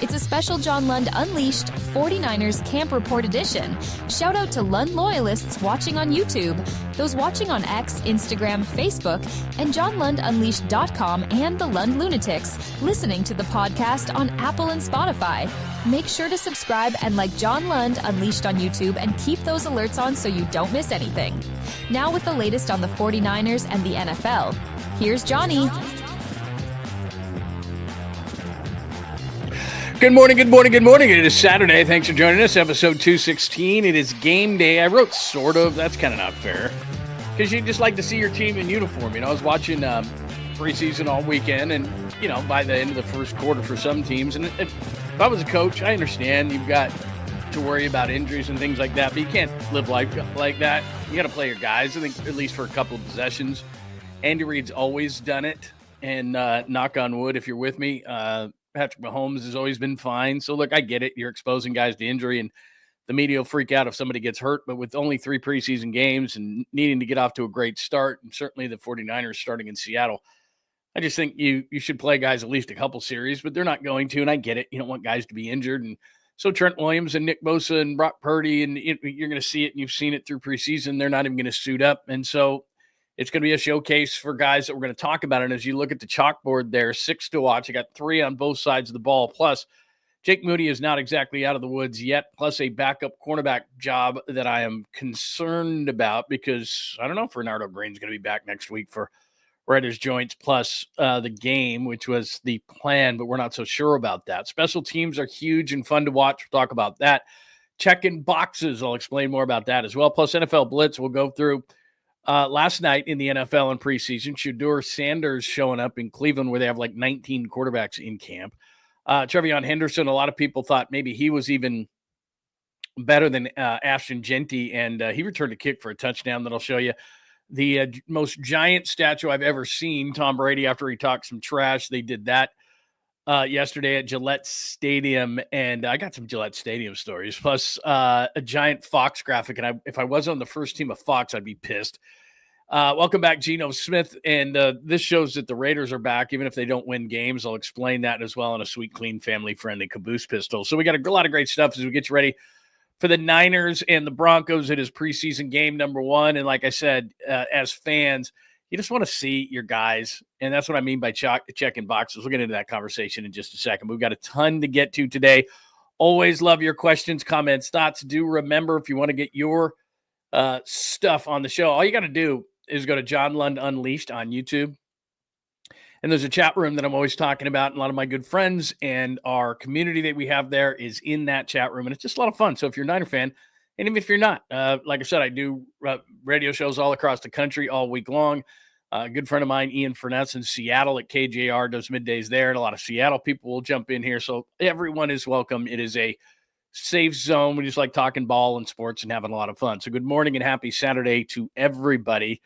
It's a special John Lund Unleashed 49ers Camp Report edition. Shout out to Lund loyalists watching on YouTube, those watching on X, Instagram, Facebook, and JohnLundUnleashed.com and the Lund Lunatics, listening to the podcast on Apple and Spotify. Make sure to subscribe and like John Lund Unleashed on YouTube and keep those alerts on so you don't miss anything. Now with the latest on the 49ers and the NFL, here's Johnny. Good morning, good morning, good morning. It is Saturday. Thanks for joining us. Episode 216. It is game day. I wrote sort of. That's kind of not fair. Because you just like to see your team in uniform. You know, I was watching preseason all weekend, and, you know, by the end of the first quarter for some teams. And if I was a coach, I understand you've got to worry about injuries and things like that, but you can't live life like that. You got to play your guys, I think, at least for a couple of possessions. Andy Reid's always done it, and knock on wood if you're with me. Patrick Mahomes has always been fine. So, look, I get it. You're exposing guys to injury, and the media will freak out if somebody gets hurt. But with only 3 preseason games and needing to get off to a great start, and certainly the 49ers starting in Seattle, I just think you should play guys at least a couple series, but they're not going to, and I get it. You don't want guys to be injured. And so Trent Williams and Nick Bosa and Brock Purdy, and you're going to see it, and you've seen it through preseason. They're not even going to suit up. And so it's going to be a showcase for guys that we're going to talk about. And as you look at the chalkboard there, 6 to watch. I got 3 on both sides of the ball. Plus, Jake Moody is not exactly out of the woods yet, plus a backup cornerback job that I am concerned about because I don't know if Renardo Green's going to be back next week for 𝐼'Ž'𝐭 plus the game, which was the plan, but we're not so sure about that. Special teams are huge and fun to watch. We'll talk about that. Checking boxes. I'll explain more about that as well. Plus, NFL Blitz we'll go through. Last night in the NFL in preseason, Shedeur Sanders showing up in Cleveland where they have like 19 quarterbacks in camp. Trevion Henderson, a lot of people thought maybe he was even better than 𝐼'Ž'𝐭, and he returned a kick for a touchdown that I'll show you. The most giant statue I've ever seen, Tom Brady, after he talked some trash. They did that yesterday at Gillette Stadium, and I got some Gillette Stadium stories, plus a giant Fox graphic, and if I was on the first team of Fox, I'd be pissed. Welcome back, Geno Smith, and this shows that the Raiders are back, even if they don't win games. I'll explain that as well in a sweet, clean, family-friendly caboose pistol. So we got a lot of great stuff as we get you ready for the Niners and the Broncos. It is preseason game number 1, and like I said, as fans, you just want to see your guys, and that's what I mean by checking boxes. We'll get into that conversation in just a second. We've got a ton to get to today. Always love your questions, comments, thoughts. Do remember, if you want to get your stuff on the show, all you got to do is go to John Lund Unleashed on YouTube. And there's a chat room that I'm always talking about. And a lot of my good friends and our community that we have there is in that chat room. And it's just a lot of fun. So if you're a Niner fan, and even if you're not, like I said, I do radio shows all across the country all week long. A good friend of mine, Ian Furness in Seattle at KJR, does middays there. And a lot of Seattle people will jump in here. So everyone is welcome. It is a safe zone. We just like talking ball and sports and having a lot of fun. So good morning and happy Saturday to everybody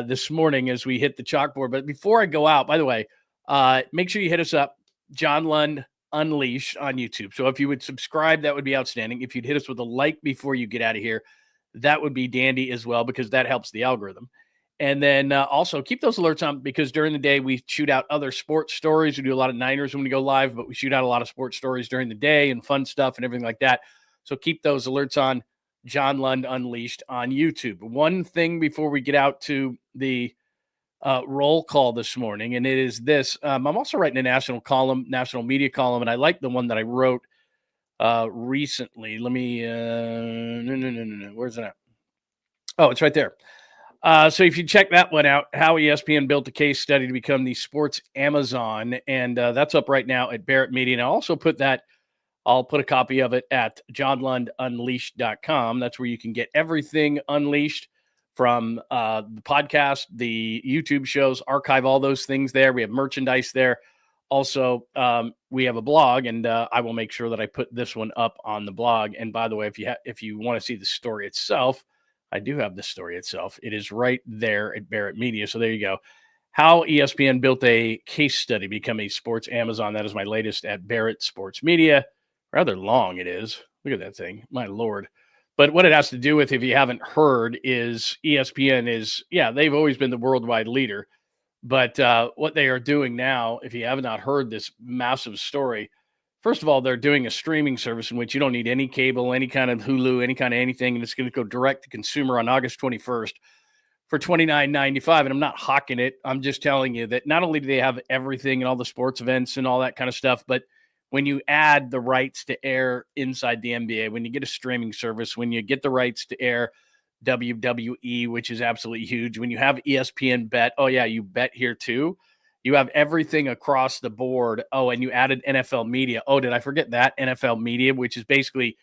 this morning as we hit the chalkboard. But before I go out, by the way, make sure you hit us up, John Lund Unleashed on YouTube. So if you would subscribe, that would be outstanding. If you'd hit us with a like before you get out of here, that would be dandy as well, because that helps the algorithm. And then also keep those alerts on, because during the day we shoot out other sports stories. We do a lot of Niners when we go live, but we shoot out a lot of sports stories during the day and fun stuff and everything like that. So keep those alerts on, John Lund Unleashed on YouTube. One thing before we get out to the roll call this morning, and it is this. I'm also writing a national media column, and I like the one that I wrote recently. Let me, no. Where's it at? Oh, it's right there. So if you check that one out, how ESPN built a case study to become the sports Amazon, and that's up right now at Barrett Media. And I'll put a copy of it at JohnLundUnleashed.com. That's where you can get everything unleashed from the podcast, the YouTube shows, archive all those things there. We have merchandise there. Also, we have a blog, and I will make sure that I put this one up on the blog. And by the way, if you want to see the story itself, I do have the story itself. It is right there at Barrett Media. So there you go. How ESPN built a case study, become a sports Amazon. That is my latest at Barrett Sports Media. Rather long it is. Look at that thing. My Lord. But what it has to do with, if you haven't heard, is ESPN is, they've always been the worldwide leader. But what they are doing now, if you have not heard this massive story, First of all, they're doing a streaming service in which you don't need any cable, any kind of Hulu, any kind of anything, and it's going to go direct to consumer on August 21st for $29.95. And I'm not hawking it. I'm just telling you that not only do they have everything and all the sports events and all that kind of stuff, but when you add the rights to air inside the NBA, when you get a streaming service, when you get the rights to air WWE, which is absolutely huge, when you have ESPN Bet, oh yeah, you bet here too. You have everything across the board. Oh, and you added NFL Media. Oh, did I forget that? NFL Media, which is basically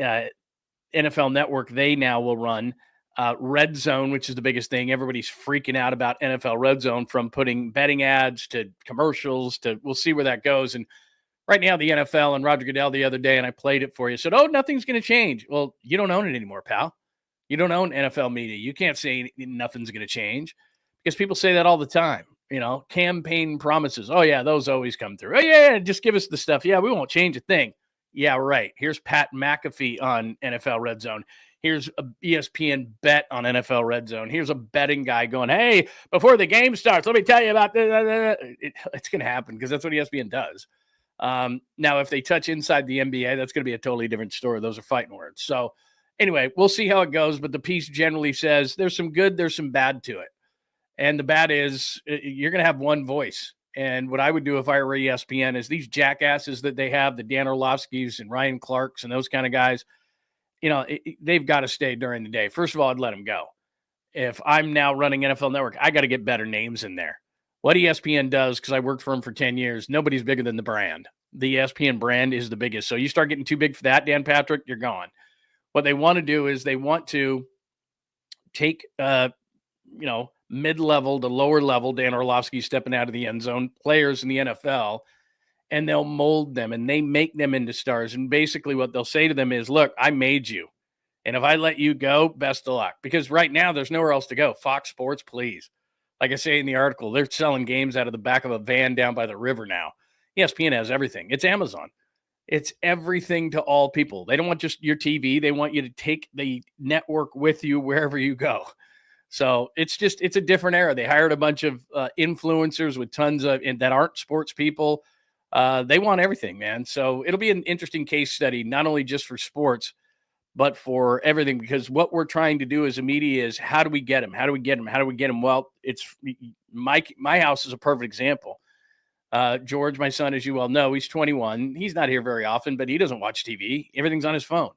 NFL Network. They now will run Red Zone, which is the biggest thing. Everybody's freaking out about NFL Red Zone, from putting betting ads to commercials to we'll see where that goes. And right now, the NFL and Roger Goodell the other day, and I played it for you, said, oh, nothing's going to change. Well, you don't own it anymore, pal. You don't own NFL Media. You can't say nothing's going to change because people say that all the time. You know, campaign promises. Oh, yeah, those always come through. Oh, yeah, just give us the stuff. Yeah, we won't change a thing. Yeah, right. Here's Pat McAfee on NFL Red Zone. Here's a ESPN Bet on NFL Red Zone. Here's a betting guy going, hey, before the game starts, let me tell you about this. It's going to happen because that's what ESPN does. Now, if they touch inside the NBA, that's going to be a totally different story. Those are fighting words. So anyway, we'll see how it goes. But the piece generally says there's some good, there's some bad to it. And the bad is you're going to have one voice. And what I would do if I were ESPN is these jackasses that they have, the Dan Orlovskis and Ryan Clarks and those kind of guys, you know, they've got to stay during the day. First of all, I'd let them go. If I'm now running NFL Network, I got to get better names in there. What ESPN does, because I worked for them for 10 years, nobody's bigger than the brand. The ESPN brand is the biggest. So you start getting too big for that, Dan Patrick, you're gone. What they want to do is they want to take, mid-level to lower level, Dan Orlovsky stepping out of the end zone, players in the NFL, and they'll mold them and they make them into stars. And basically what they'll say to them is, look, I made you. And if I let you go, best of luck. Because right now there's nowhere else to go. Fox Sports, please. Like I say in the article, they're selling games out of the back of a van down by the river now. ESPN has everything. It's Amazon. It's everything to all people. They don't want just your TV. They want you to take the network with you wherever you go. So it's a different era. They hired a bunch of influencers with tons of that aren't sports people. They want everything, man. So it'll be an interesting case study, not only just for sports, but for everything, because what we're trying to do as a media is how do we get them? How do we get them? How do we get them? Well, it's my house is a perfect example. George, my son, as you well know, he's 21. He's not here very often, but he doesn't watch TV. Everything's on his phone.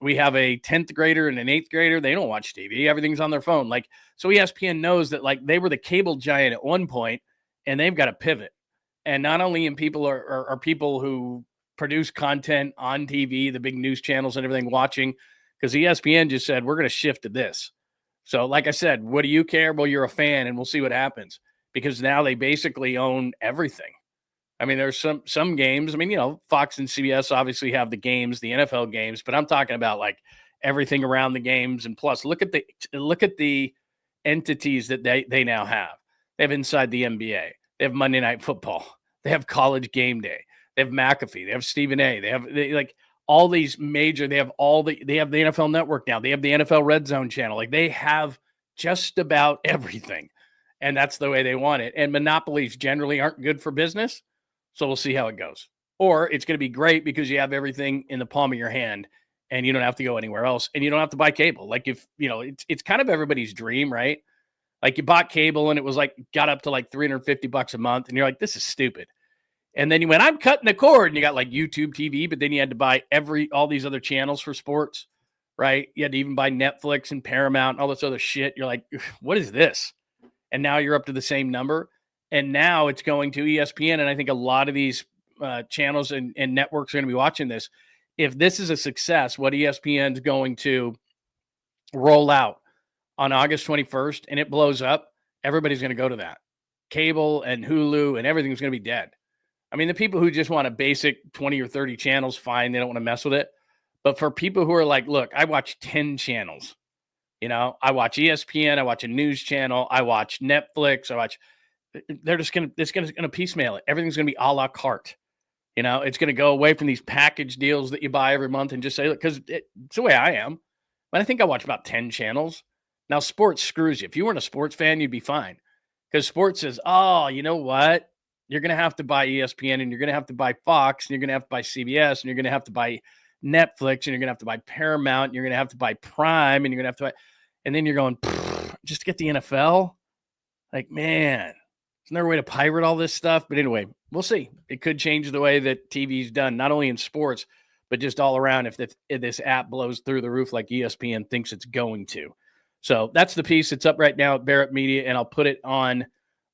We have a 10th grader and an 8th grader. They don't watch TV. Everything's on their phone. Like, so ESPN knows that like they were the cable giant at one point and they've got to pivot. And not only in people are people who produce content on TV, the big news channels and everything watching, because ESPN just said, we're going to shift to this. So like I said, what do you care? Well, you're a fan and we'll see what happens, because now they basically own everything. I mean, there's some games. I mean, you know, Fox and CBS obviously have the games, the NFL games, but I'm talking about like everything around the games. And plus, look at the entities that they now have. They have Inside the NBA. They have Monday Night Football. They have College Game Day. They have McAfee. They have Stephen A. They have like all these major. They have the NFL Network now. They have the NFL Red Zone channel. Like they have just about everything, and that's the way they want it. And monopolies generally aren't good for business. So we'll see how it goes. Or it's going to be great because you have everything in the palm of your hand and you don't have to go anywhere else and you don't have to buy cable. Like if, you know, it's kind of everybody's dream, right? Like you bought cable and it was like, got up to like $350 a month and you're like, this is stupid. And then you went, I'm cutting the cord, and you got like YouTube TV, but then you had to buy all these other channels for sports, right? You had to even buy Netflix and Paramount and all this other shit. You're like, what is this? And now you're up to the same number. And now it's going to ESPN. And I think a lot of these channels and networks are going to be watching this. If this is a success, what ESPN is going to roll out on August 21st and it blows up, everybody's going to go to that. Cable and Hulu and everything's going to be dead. I mean, the people who just want a basic 20 or 30 channels, fine. They don't want to mess with it. But for people who are like, look, I watch 10 channels. You know, I watch ESPN. I watch a news channel. I watch Netflix. They're just going to piecemeal it. Everything's going to be a la carte. You know, it's going to go away from these package deals that you buy every month and just say, look, because it's the way I am. But I think I watch about 10 channels. Now, sports screws you. If you weren't a sports fan, you'd be fine. Because sports says, oh, you know what? you're going to have to buy ESPN, and you're going to have to buy Fox, and you're going to have to buy CBS, and you're going to have to buy Netflix, and you're going to have to buy Paramount, and you're going to have to buy Prime, and you're going to have to buy, and then you're going, just to get the NFL? Like, man, there's another way to pirate all this stuff. But anyway, we'll see. It could change the way that TV's done, not only in sports, but just all around if this app blows through the roof like ESPN thinks it's going to. So that's the piece. It's up right now at Barrett Media, and I'll put it on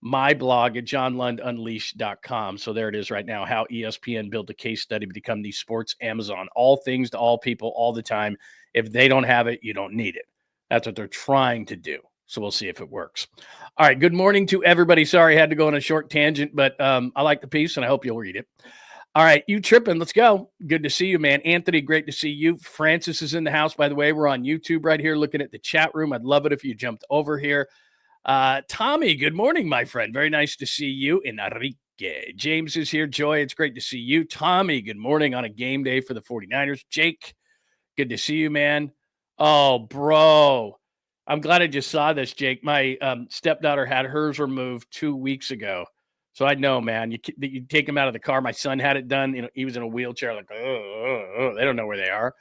my blog at johnlundunleashed.com. So there it is right now, how ESPN built a case study to become the sports Amazon. All things to all people all the time. If they don't have it, you don't need it. That's what they're trying to do. So we'll see if it works. All right, good morning to everybody. Sorry I had to go on a short tangent, but I like the piece, and I hope you'll read it. All right, you tripping. Let's go. Good to see you, man. Anthony, great to see you. Francis is in the house, by the way. We're on YouTube right here looking at the chat room. I'd love it if you jumped over here. Tommy, good morning, my friend. Very nice to see you. Enrique. James is here. Joy, it's great to see you. Tommy, good morning on a game day for the 49ers. Jake, good to see you, man. Oh, bro. I'm glad I just saw this, Jake. My stepdaughter had hers removed 2 weeks ago. So I know, man, you take him out of the car. My son had it done. You know, he was in a wheelchair, like, they don't know where they are.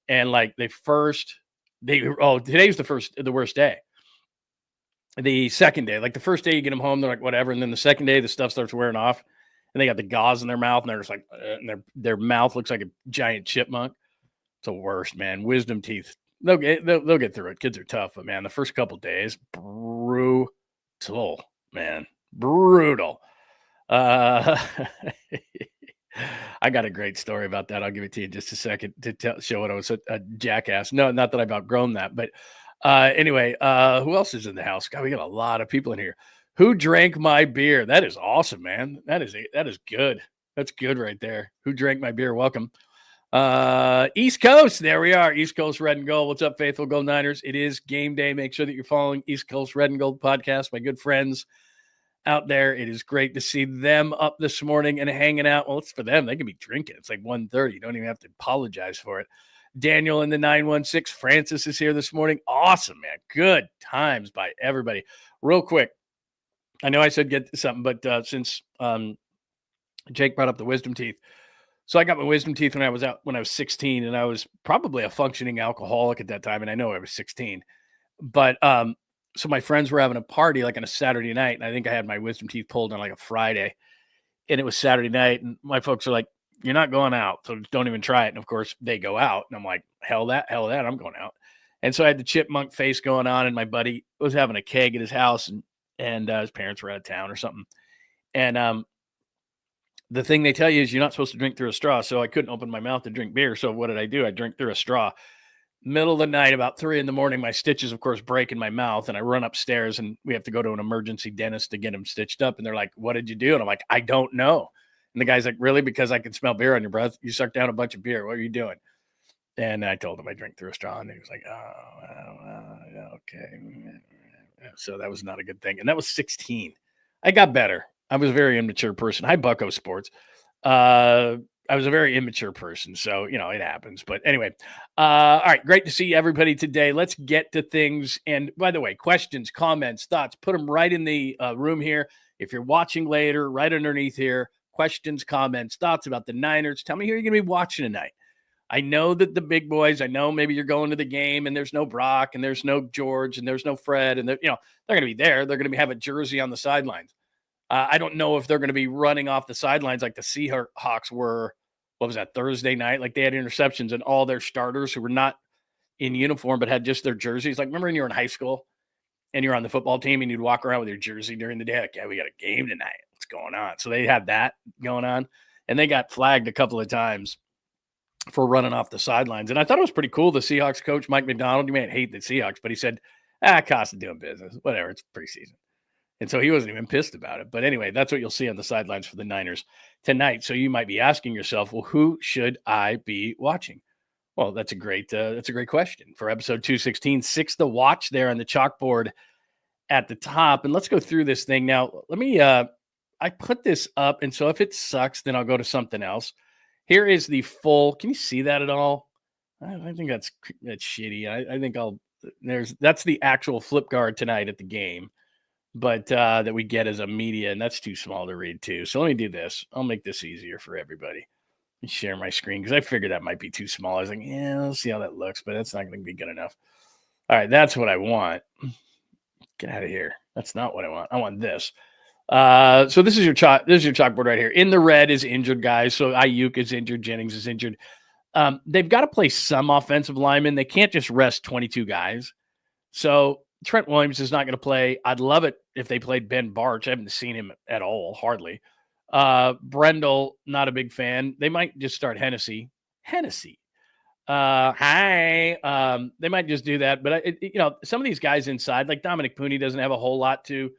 And like today's the worst day. The second day, like the first day you get them home, they're like, whatever. And then the second day, the stuff starts wearing off and they got the gauze in their mouth and they're just like, and their mouth looks like a giant chipmunk. It's the worst, man. Wisdom teeth. They'll get through it. Kids are tough, but man, the first couple days, brutal, man. Brutal. I got a great story about that. I'll give it to you in just a second to show what I was a jackass. No, not that I've outgrown that, but anyway, who else is in the house? God, we got a lot of people in here. Who drank my beer? That is awesome, man. That is good. That's good right there. Who drank my beer? Welcome. East Coast. There we are. East Coast Red and Gold. What's up, Faithful Gold Niners? It is game day. Make sure that you're following East Coast Red and Gold podcast. My good friends out there. It is great to see them up this morning and hanging out. Well, it's for them. They can be drinking. It's like 1:30. You don't even have to apologize for it. Daniel in the 916. Francis is here this morning. Awesome, man. Good times by everybody. Real quick, I know I said get something, but since Jake brought up the wisdom teeth, so I got my wisdom teeth when I was 16, and I was probably a functioning alcoholic at that time, and I know I was 16. But so my friends were having a party like on a Saturday night, and I think I had my wisdom teeth pulled on like a Friday, and it was Saturday night, and my folks are like, "You're not going out, so don't even try it." And of course, they go out, and I'm like, hell that, I'm going out. And so I had the chipmunk face going on, and my buddy was having a keg at his house, and his parents were out of town or something. And the thing they tell you is you're not supposed to drink through a straw. So I couldn't open my mouth to drink beer. So what did I do? I drank through a straw. Middle of the night, about 3 a.m, my stitches, of course, break in my mouth. And I run upstairs and we have to go to an emergency dentist to get them stitched up. And they're like, "What did you do?" And I'm like, "I don't know." And the guy's like, "Really? Because I can smell beer on your breath. You sucked down a bunch of beer. What are you doing?" And I told him I drank through a straw. And he was like, okay. So that was not a good thing. And that was 16. I got better. I was a very immature person. Hi, Bucko Sports. I was a very immature person, so, you know, it happens. But anyway, all right, great to see everybody today. Let's get to things. And by the way, questions, comments, thoughts, put them right in the room here. If you're watching later, right underneath here, questions, comments, thoughts about the Niners. Tell me who you're going to be watching tonight. I know that the big boys, I know maybe you're going to the game and there's no Brock and there's no George and there's no Fred. And, you know, they're going to be there. They're going to have a jersey on the sidelines. I don't know if they're going to be running off the sidelines like the Seahawks were, what was that, Thursday night? Like they had interceptions and all their starters who were not in uniform but had just their jerseys. Like remember when you were in high school and you're on the football team and you'd walk around with your jersey during the day? Like, yeah, we got a game tonight. What's going on? So they had that going on. And they got flagged a couple of times for running off the sidelines. And I thought it was pretty cool. The Seahawks coach, Mike McDonald, you may hate the Seahawks, but he said, cost of doing business. Whatever, it's preseason. And so he wasn't even pissed about it. But anyway, that's what you'll see on the sidelines for the Niners tonight. So you might be asking yourself, well, who should I be watching? Well, that's a great question for episode 216. 6 to watch there on the chalkboard at the top. And let's go through this thing. Now, let me, I put this up. And so if it sucks, then I'll go to something else. Here is the full, can you see that at all? I think that's shitty. I think that's the actual flip guard tonight at the game. but that we get as a media, and that's too small to read too. So let me do this. I'll make this easier for everybody. Share my screen because I figured that might be too small. I was like, yeah, let's see how that looks, but that's not going to be good enough. All right, that's what I want. Get out of here. That's not what I want. I want this. So this is your chalkboard right here. In the red is injured guys. So Aiyuk is injured. Jennings is injured. They've got to play some offensive linemen. They can't just rest 22 guys. So Trent Williams is not going to play. I'd love it if they played Ben Barch. I haven't seen him at all, hardly. Brendel, not a big fan. They might just start Hennessy. Hi. They might just do that. But, some of these guys inside, like Dominic Pooney doesn't have a whole lot to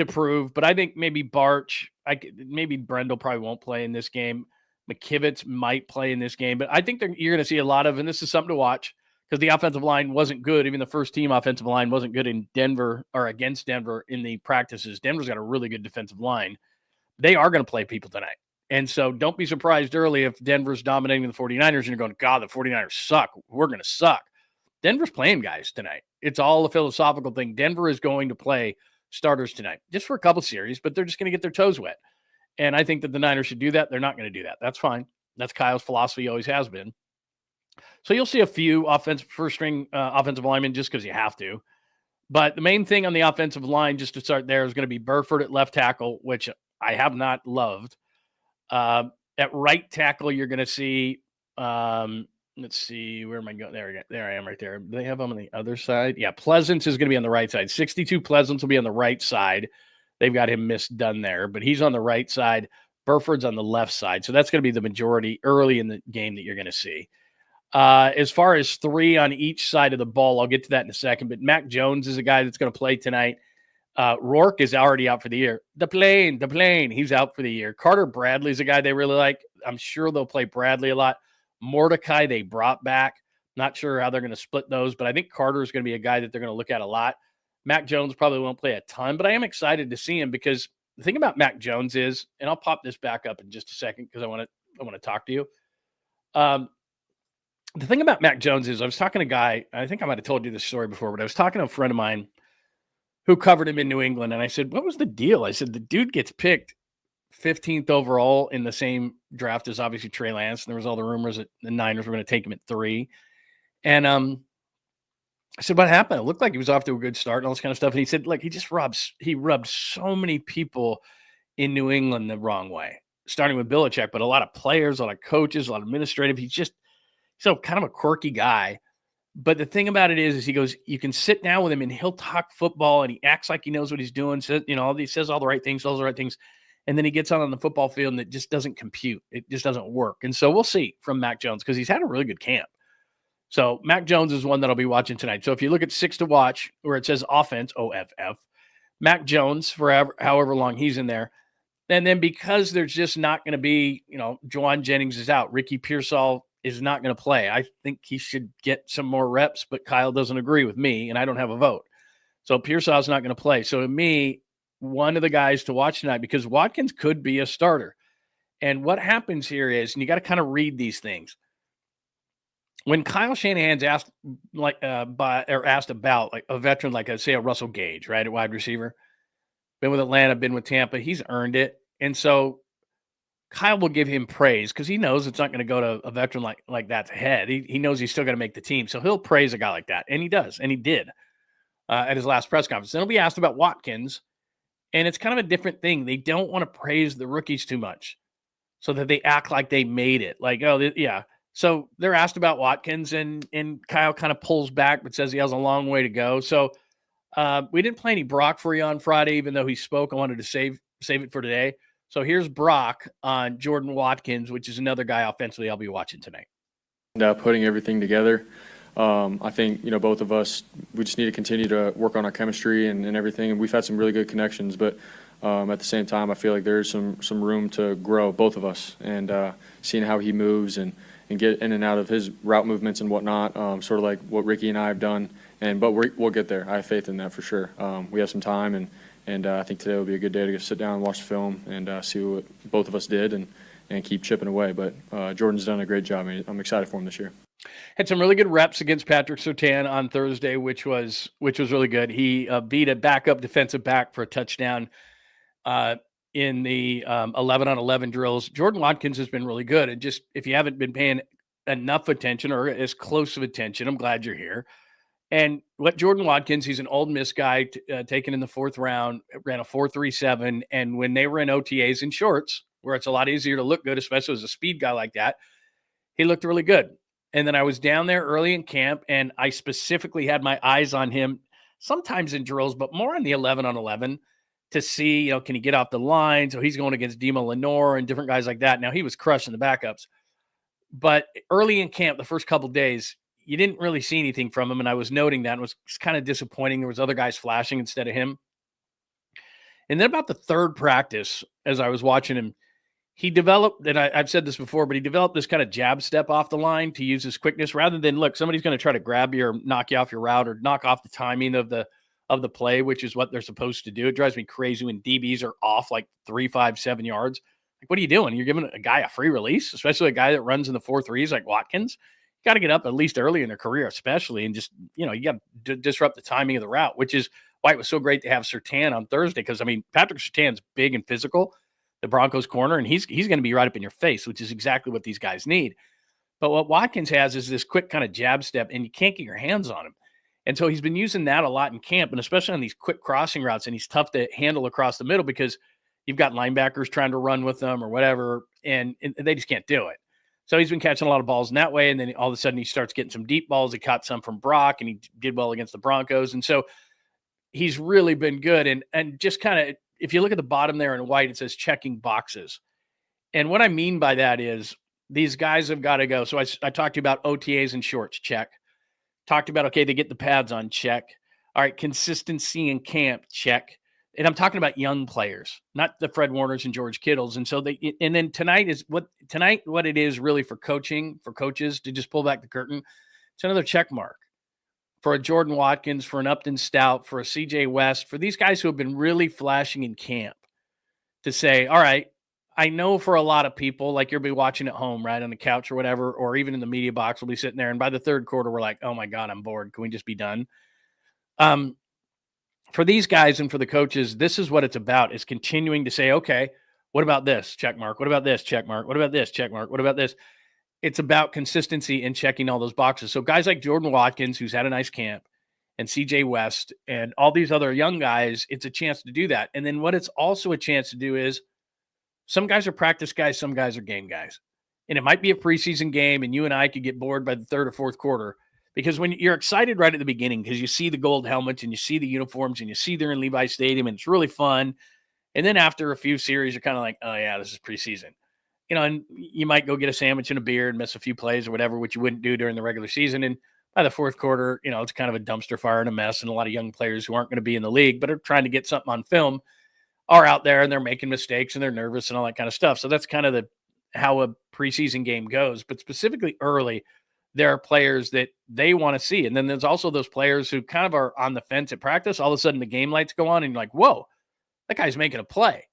prove. But I think maybe Barch, maybe Brendel probably won't play in this game. McKivitz might play in this game. But I think you're going to see a lot of, and this is something to watch, because the offensive line wasn't good. Even the first team offensive line wasn't good in Denver or against Denver in the practices. Denver's got a really good defensive line. They are going to play people tonight. And so don't be surprised early if Denver's dominating the 49ers and you're going, God, the 49ers suck. We're going to suck. Denver's playing guys tonight. It's all a philosophical thing. Denver is going to play starters tonight, just for a couple series, but they're just going to get their toes wet. And I think that the Niners should do that. They're not going to do that. That's fine. That's Kyle's philosophy, always has been. So you'll see a few first-string offensive linemen just because you have to. But the main thing on the offensive line, just to start there, is going to be Burford at left tackle, which I have not loved. At right tackle, you're going to see, let's see, where am I going? There I am right there. Do they have them on the other side? Yeah, Pleasance is going to be on the right side. 62 Pleasance will be on the right side. They've got him misdone there, but he's on the right side. Burford's on the left side. So that's going to be the majority early in the game that you're going to see. As far as three on each side of the ball, I'll get to that in a second, but Mac Jones is a guy that's going to play tonight. Rourke is already out for the year. The plane, he's out for the year. Carter Bradley's a guy they really like. I'm sure they'll play Bradley a lot. Mordecai they brought back. Not sure how they're going to split those, but I think Carter is going to be a guy that they're going to look at a lot. Mac Jones probably won't play a ton, but I am excited to see him because the thing about Mac Jones is, and I'll pop this back up in just a second because I want to talk to you. The thing about Mac Jones is I was talking to a guy, I think I might have told you this story before, but I was talking to a friend of mine who covered him in New England. And I said, what was the deal? I said, the dude gets picked 15th overall in the same draft as obviously Trey Lance. And there was all the rumors that the Niners were going to take him at 3. And I said, what happened? It looked like he was off to a good start and all this kind of stuff. And he said, like, he rubbed so many people in New England the wrong way, starting with Belichick, but a lot of players, a lot of coaches, a lot of administrative. He's kind of a quirky guy. But the thing about it is he goes, you can sit down with him and he'll talk football and he acts like he knows what he's doing. So, he says all the right things, And then he gets on the football field and it just doesn't compute. It just doesn't work. And so we'll see from Mac Jones because he's had a really good camp. So Mac Jones is one that I'll be watching tonight. So if you look at 6 to watch where it says offense, OFF, Mac Jones, however long he's in there. And then because there's just not going to be, Juwan Jennings is out. Ricky Pearsall is not going to play. I think he should get some more reps, but Kyle doesn't agree with me, and I don't have a vote. So Pearsall's not going to play. So to me, one of the guys to watch tonight, because Watkins could be a starter. And what happens here is, and you got to kind of read these things. When Kyle Shanahan's asked about like a veteran, like say a Russell Gage, right, at wide receiver, been with Atlanta, been with Tampa, he's earned it. And so Kyle will give him praise because he knows it's not going to go to a veteran like that's ahead. He knows he's still going to make the team. So he'll praise a guy like that. And he does. And he did at his last press conference. Then he'll be asked about Watkins. And it's kind of a different thing. They don't want to praise the rookies too much so that they act like they made it. Like, yeah. So they're asked about Watkins and Kyle kind of pulls back but says he has a long way to go. So we didn't play any Brock for you on Friday, even though he spoke. I wanted to save it for today. So here's Brock on Jordan Watkins, which is another guy offensively I'll be watching tonight. Putting everything together. I think, both of us, we just need to continue to work on our chemistry and everything. And we've had some really good connections, but at the same time, I feel like there's some room to grow, both of us, and seeing how he moves and get in and out of his route movements and whatnot, sort of like what Ricky and I have done. But we'll get there. I have faith in that for sure. We have some time, and I think today will be a good day to sit down and watch the film and see what both of us did and keep chipping away. But Jordan's done a great job. I'm excited for him this year. Had some really good reps against Patrick Surtain on Thursday, which was really good. He beat a backup defensive back for a touchdown in the 11-on-11 drills. Jordan Watkins has been really good. And just if you haven't been paying enough attention or as close of attention, I'm glad you're here. And what Jordan Watkins, he's an Ole Miss guy taken in the 4th round, ran a 4.37. And when they were in OTAs in shorts, where it's a lot easier to look good, especially as a speed guy like that, he looked really good. And then I was down there early in camp, and I specifically had my eyes on him, sometimes in drills, but more on the 11-on-11 to see, can he get off the line? So he's going against Dima Lenore and different guys like that. Now, he was crushing the backups. But early in camp, the first couple of days, you didn't really see anything from him, and I was noting that. It was kind of disappointing. There was other guys flashing instead of him. And then about the 3rd practice, as I was watching him, he developed, and I've said this before, but he developed this kind of jab step off the line to use his quickness rather than, look, somebody's going to try to grab you or knock you off your route or knock off the timing of the play, which is what they're supposed to do. It drives me crazy when DBs are off like 3, 5, 7 yards. Like, what are you doing? You're giving a guy a free release, especially a guy that runs in the 4.3s like Watkins. You got to get up at least early in their career, especially, and just, you got to disrupt the timing of the route, which is why it was so great to have Surtain on Thursday. Because, Patrick Surtain's big and physical, the Broncos corner, and he's going to be right up in your face, which is exactly what these guys need. But what Watkins has is this quick kind of jab step, and you can't get your hands on him. And so he's been using that a lot in camp, and especially on these quick crossing routes, and he's tough to handle across the middle because you've got linebackers trying to run with them or whatever, and they just can't do it. So he's been catching a lot of balls in that way, and then all of a sudden he starts getting some deep balls. He caught some from Brock, and he did well against the Broncos. And so he's really been good. And just kind of, if you look at the bottom there in white, it says checking boxes. And what I mean by that is these guys have got to go. So I talked to you about OTAs and shorts, check. Talked about, okay, they get the pads on, check. All right, consistency in camp, check. And I'm talking about young players, not the Fred Warners and George Kittles. And so and then tonight what it is really for coaches to just pull back the curtain. It's another check mark for a Jordan Watkins, for an Upton Stout, for a CJ West, for these guys who have been really flashing in camp to say, all right, I know for a lot of people, like you'll be watching at home, right, on the couch or whatever, or even in the media box, we'll be sitting there. And by the 3rd quarter, we're like, oh my God, I'm bored. Can we just be done? For these guys and for the coaches, this is what it's about, is continuing to say, okay, what about this? Check mark. What about this? Check mark. What about this? Check mark. What about this? It's about consistency and checking all those boxes. So guys like Jordan Watkins, who's had a nice camp, and CJ West, and all these other young guys, it's a chance to do that. And then what it's also a chance to do is some guys are practice guys, some guys are game guys. And it might be a preseason game, and you and I could get bored by the 3rd or 4th quarter. Because when you're excited right at the beginning, because you see the gold helmets and you see the uniforms and you see they're in Levi Stadium and it's really fun. And then after a few series, you're kind of like, oh yeah, this is preseason. And you might go get a sandwich and a beer and miss a few plays or whatever, which you wouldn't do during the regular season. And by the 4th quarter, it's kind of a dumpster fire and a mess. And a lot of young players who aren't going to be in the league, but are trying to get something on film, are out there and they're making mistakes and they're nervous and all that kind of stuff. So that's kind of how a preseason game goes. But specifically early, there are players that they want to see. And then there's also those players who kind of are on the fence at practice. All of a sudden the game lights go on and you're like, whoa, that guy's making a play.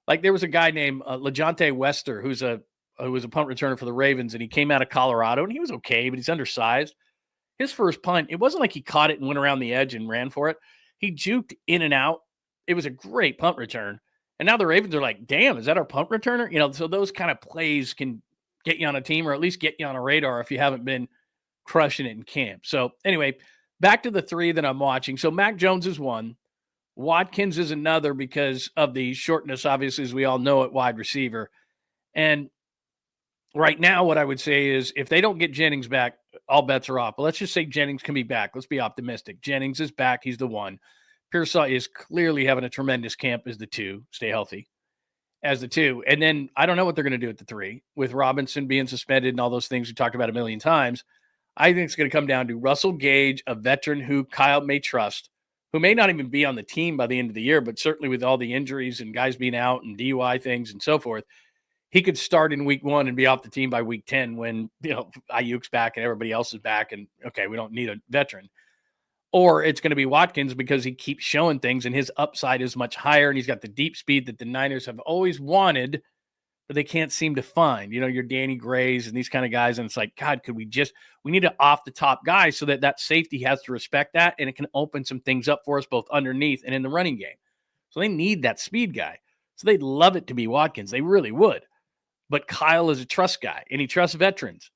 Like there was a guy named LeJohntay Wester, who was a punt returner for the Ravens, and he came out of Colorado, and he was okay, but he's undersized. His first punt, it wasn't like he caught it and went around the edge and ran for it. He juked in and out. It was a great punt return. And now the Ravens are like, damn, is that our punt returner? So those kind of plays can get you on a team, or at least get you on a radar if you haven't been crushing it in camp. So anyway, back to the 3 that I'm watching. So Mac Jones is one. Watkins is another because of the shortness, obviously, as we all know, at wide receiver. And right now, what I would say is if they don't get Jennings back, all bets are off. But let's just say Jennings can be back. Let's be optimistic. Jennings is back. He's the 1. Pearsall is clearly having a tremendous camp as the 2. Stay healthy. As the 2. And then I don't know what they're going to do at the 3 with Robinson being suspended and all those things we talked about a million times. I think it's going to come down to Russell Gage, a veteran who Kyle may trust, who may not even be on the team by the end of the year, but certainly with all the injuries and guys being out and DUI things and so forth, he could start in week 1 and be off the team by week 10 when, Ayuk's back and everybody else is back. And okay, we don't need a veteran. Or it's going to be Watkins because he keeps showing things and his upside is much higher and he's got the deep speed that the Niners have always wanted, but they can't seem to find, your Danny Grays and these kind of guys. And it's like, God, we need an off the top guy so that safety has to respect that. And it can open some things up for us both underneath and in the running game. So they need that speed guy. So they'd love it to be Watkins. They really would. But Kyle is a trust guy and he trusts veterans.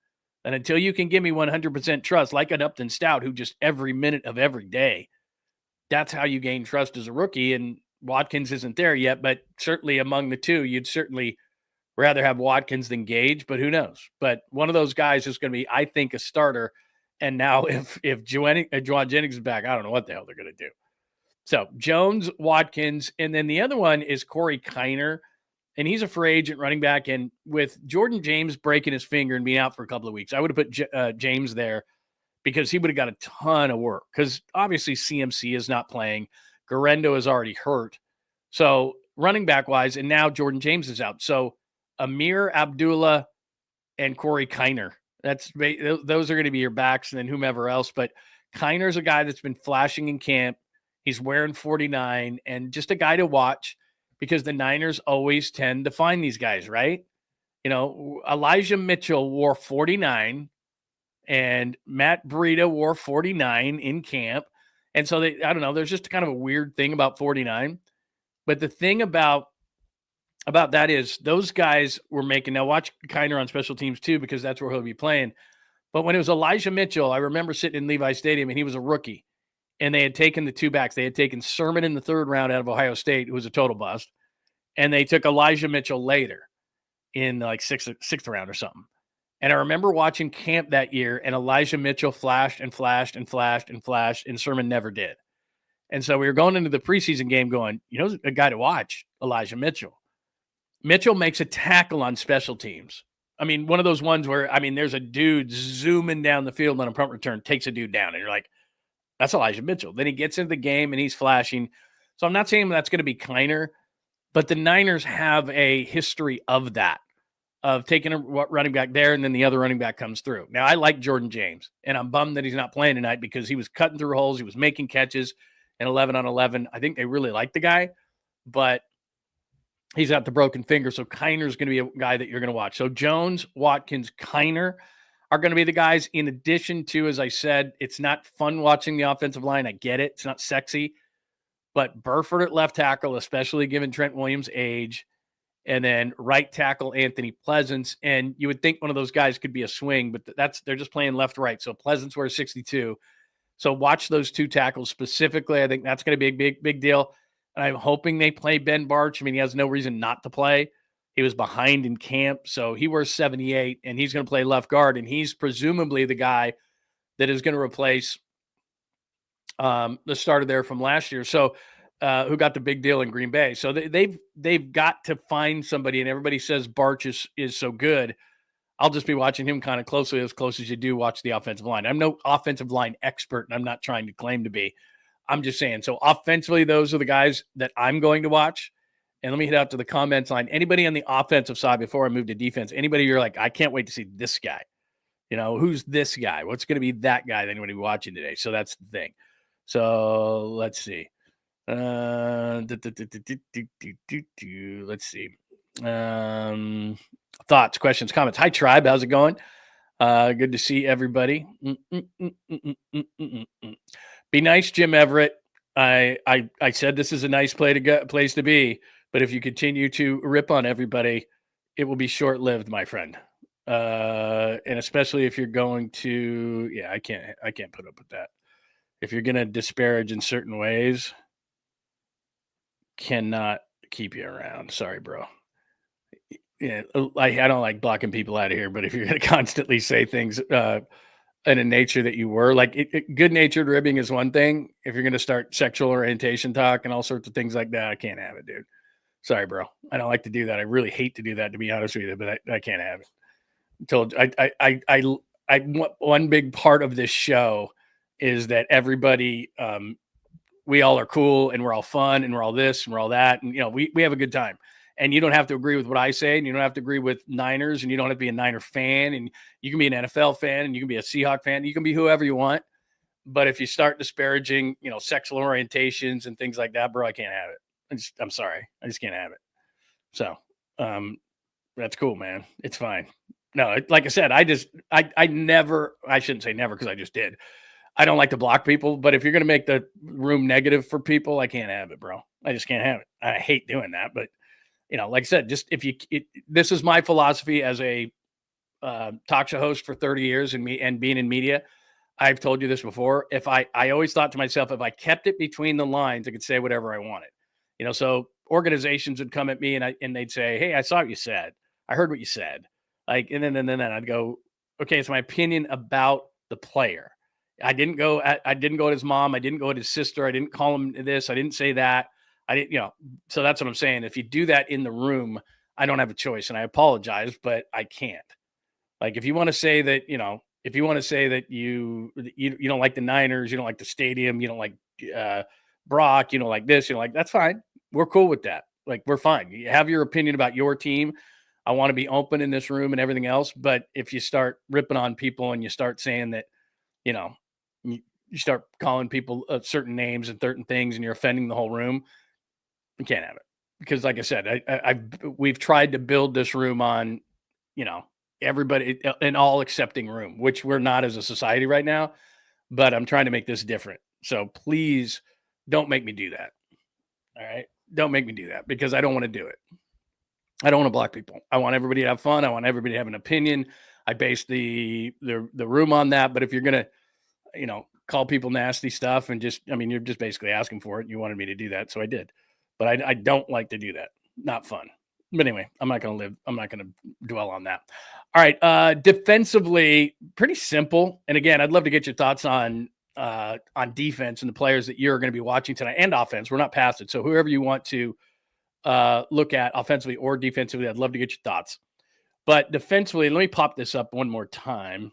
And until you can give me 100% trust, like an Upton Stout, who just every minute of every day, that's how you gain trust as a rookie. And Watkins isn't there yet, but certainly among the two, you'd certainly rather have Watkins than Gage, but who knows? But one of those guys is going to be, I think, a starter. And now if Jauan Jennings is back, I don't know what the hell they're going to do. So Jones, Watkins, and then the other one is Corey Kiner, and he's a free agent running back. And with Jordan James breaking his finger and being out for a couple of weeks, I would have put James there because he would have got a ton of work because obviously CMC is not playing. Garendo is already hurt. So running back wise, and now Jordan James is out. So Amir Abdullah and Corey Kiner. Those are going to be your backs and then whomever else. But Kiner's a guy that's been flashing in camp. He's wearing 49 and just a guy to watch because the Niners always tend to find these guys, right? Elijah Mitchell wore 49 and Matt Breida wore 49 in camp. And so I don't know, there's just kind of a weird thing about 49. But the thing about that is those guys were making, now watch Kiner on special teams too, because that's where he'll be playing. But when it was Elijah Mitchell, I remember sitting in Levi Stadium and he was a rookie. And they had taken the two backs. They had taken Sermon in the third round out of Ohio State, who was a total bust. And they took Elijah Mitchell later in like sixth round or something. And I remember watching camp that year, and Elijah Mitchell flashed and flashed and flashed and flashed, and Sermon never did. And so we were going into the preseason game going, a guy to watch, Elijah Mitchell. Mitchell makes a tackle on special teams. I mean, one of those ones where, there's a dude zooming down the field on a punt return, takes a dude down, and you're like, that's Elijah Mitchell. Then he gets into the game and he's flashing. So I'm not saying that's going to be Kiner, but the Niners have a history of that, of taking a running back there and then the other running back comes through. Now, I like Jordan James, and I'm bummed that he's not playing tonight because he was cutting through holes. He was making catches in 11 on 11. I think they really like the guy, but he's got the broken finger. So Kiner's going to be a guy that you're going to watch. So Jones, Watkins, Kiner are going to be the guys, in addition to, as I said, it's not fun watching the offensive line. I get it. It's not sexy. But Burford at left tackle, especially given Trent Williams' age, and then right tackle Anthony Pleasants. And you would think one of those guys could be a swing, but they're just playing left-right. So Pleasants wears 62. So watch those two tackles specifically. I think that's going to be a big deal. And I'm hoping they play Ben Barch. He has no reason not to play. He was behind in camp, so he wears 78, and he's going to play left guard, and he's presumably the guy that is going to replace the starter there from last year, so who got the big deal in Green Bay. So they've got to find somebody, and everybody says Barch is so good. I'll just be watching him kind of closely, as close as you do watch the offensive line. I'm no offensive line expert, and I'm not trying to claim to be. I'm just saying. So offensively, those are the guys that I'm going to watch. And let me hit out to the comments line. Anybody on the offensive side before I move to defense, anybody you're like, I can't wait to see this guy. Who's this guy? What's going to be that guy that anybody watching today? So that's the thing. So let's see. Let's see. Thoughts, questions, comments. Hi, Tribe. How's it going? Good to see everybody. Be nice, Jim Everett. I said this is a nice place to be. But if you continue to rip on everybody, it will be short-lived, my friend. And especially if you're going to, I can't put up with that. If you're going to disparage in certain ways, cannot keep you around. Sorry, bro. I don't like blocking people out of here, but if you're going to constantly say things in a nature that you were, like good-natured ribbing is one thing. If you're going to start sexual orientation talk and all sorts of things like that, I can't have it, dude. Sorry, bro. I don't like to do that. I really hate to do that, to be honest with you, but I can't have it. One big part of this show is that everybody, we all are cool and we're all fun and we're all this and we're all that. And, we have a good time. And you don't have to agree with what I say, and you don't have to agree with Niners, and you don't have to be a Niner fan, and you can be an NFL fan, and you can be a Seahawk fan. You can be whoever you want. But if you start disparaging, sexual orientations and things like that, bro, I can't have it. I'm sorry. I just can't have it. So That's cool, man. It's fine. No, like I said, I shouldn't say never because I just did. I don't like to block people, but if you're going to make the room negative for people, I can't have it, bro. I just can't have it. I hate doing that. But, like I said, just this is my philosophy as a talk show host for 30 years and being in media. I've told you this before. I always thought to myself, if I kept it between the lines, I could say whatever I wanted. So organizations would come at me and they'd say, "Hey, I saw what you said. I heard what you said." And then I'd go, "Okay, it's my opinion about the player. I didn't go at his mom. I didn't go at his sister. I didn't call him this. I didn't say that. I didn't, so that's what I'm saying. If you do that in the room, I don't have a choice, and I apologize, but I can't. Like, if you want to say that, if you want to say that you don't like the Niners, you don't like the stadium, you don't like Brock, you don't like this, that's fine. We're cool with that. Like, we're fine. You have your opinion about your team. I want to be open in this room and everything else. But if you start ripping on people and you start saying that, you start calling people certain names and certain things and you're offending the whole room, you can't have it. Because like I said, we've tried to build this room on, everybody, an all accepting room, which we're not as a society right now, but I'm trying to make this different. So please don't make me do that. All right. Don't make me do that because I don't want to do it. I don't want to block people. I want everybody to have fun. I want everybody to have an opinion. I base the room on that. But if you're going to, call people nasty stuff and you're just basically asking for it. You wanted me to do that. So I did, but I don't like to do that. Not fun. But anyway, I'm not going to dwell on that. All right. Defensively, pretty simple. And again, I'd love to get your thoughts on defense and the players that you're going to be watching tonight, and offense. We're not past it. So whoever you want to look at offensively or defensively, I'd love to get your thoughts. But defensively, let me pop this up one more time.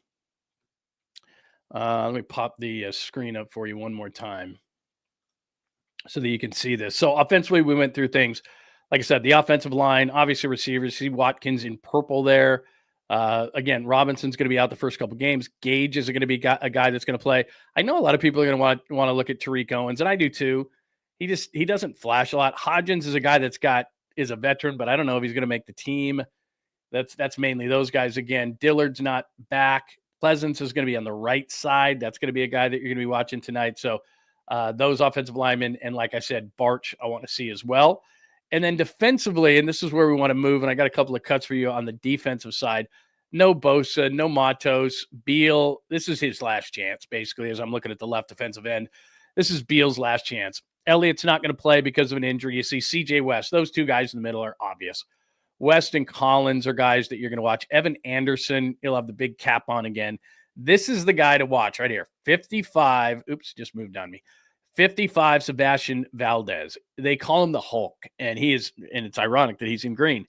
Let me pop the screen up for you one more time so that you can see this. So offensively, we went through things. Like I said, the offensive line, obviously receivers, see Watkins in purple there. Again, Robinson's going to be out the first couple games. Gage is going to be a guy that's going to play. I know a lot of people are going to want to look at 𝐸𝐵𝐿, and I do too. He doesn't flash a lot. Hodgins is a guy is a veteran, but I don't know if he's going to make the team. That's mainly those guys. Again, Dillard's not back. Pleasance is going to be on the right side. That's going to be a guy that you're going to be watching tonight. So those offensive linemen, and like I said, Barch, I want to see as well. And then defensively, and this is where we want to move, and I got a couple of cuts for you on the defensive side. No Bosa, no Matos. Beal, this is his last chance, basically, as I'm looking at the left defensive end. This is Beal's last chance. Elliott's not going to play because of an injury. You see CJ West. Those two guys in the middle are obvious. West and Collins are guys that you're going to watch. Evan Anderson, he'll have the big cap on again. This is the guy to watch right here. 55. Oops, just moved on me. 55, Sebastian Valdez. They call him the Hulk, and it's ironic that he's in green.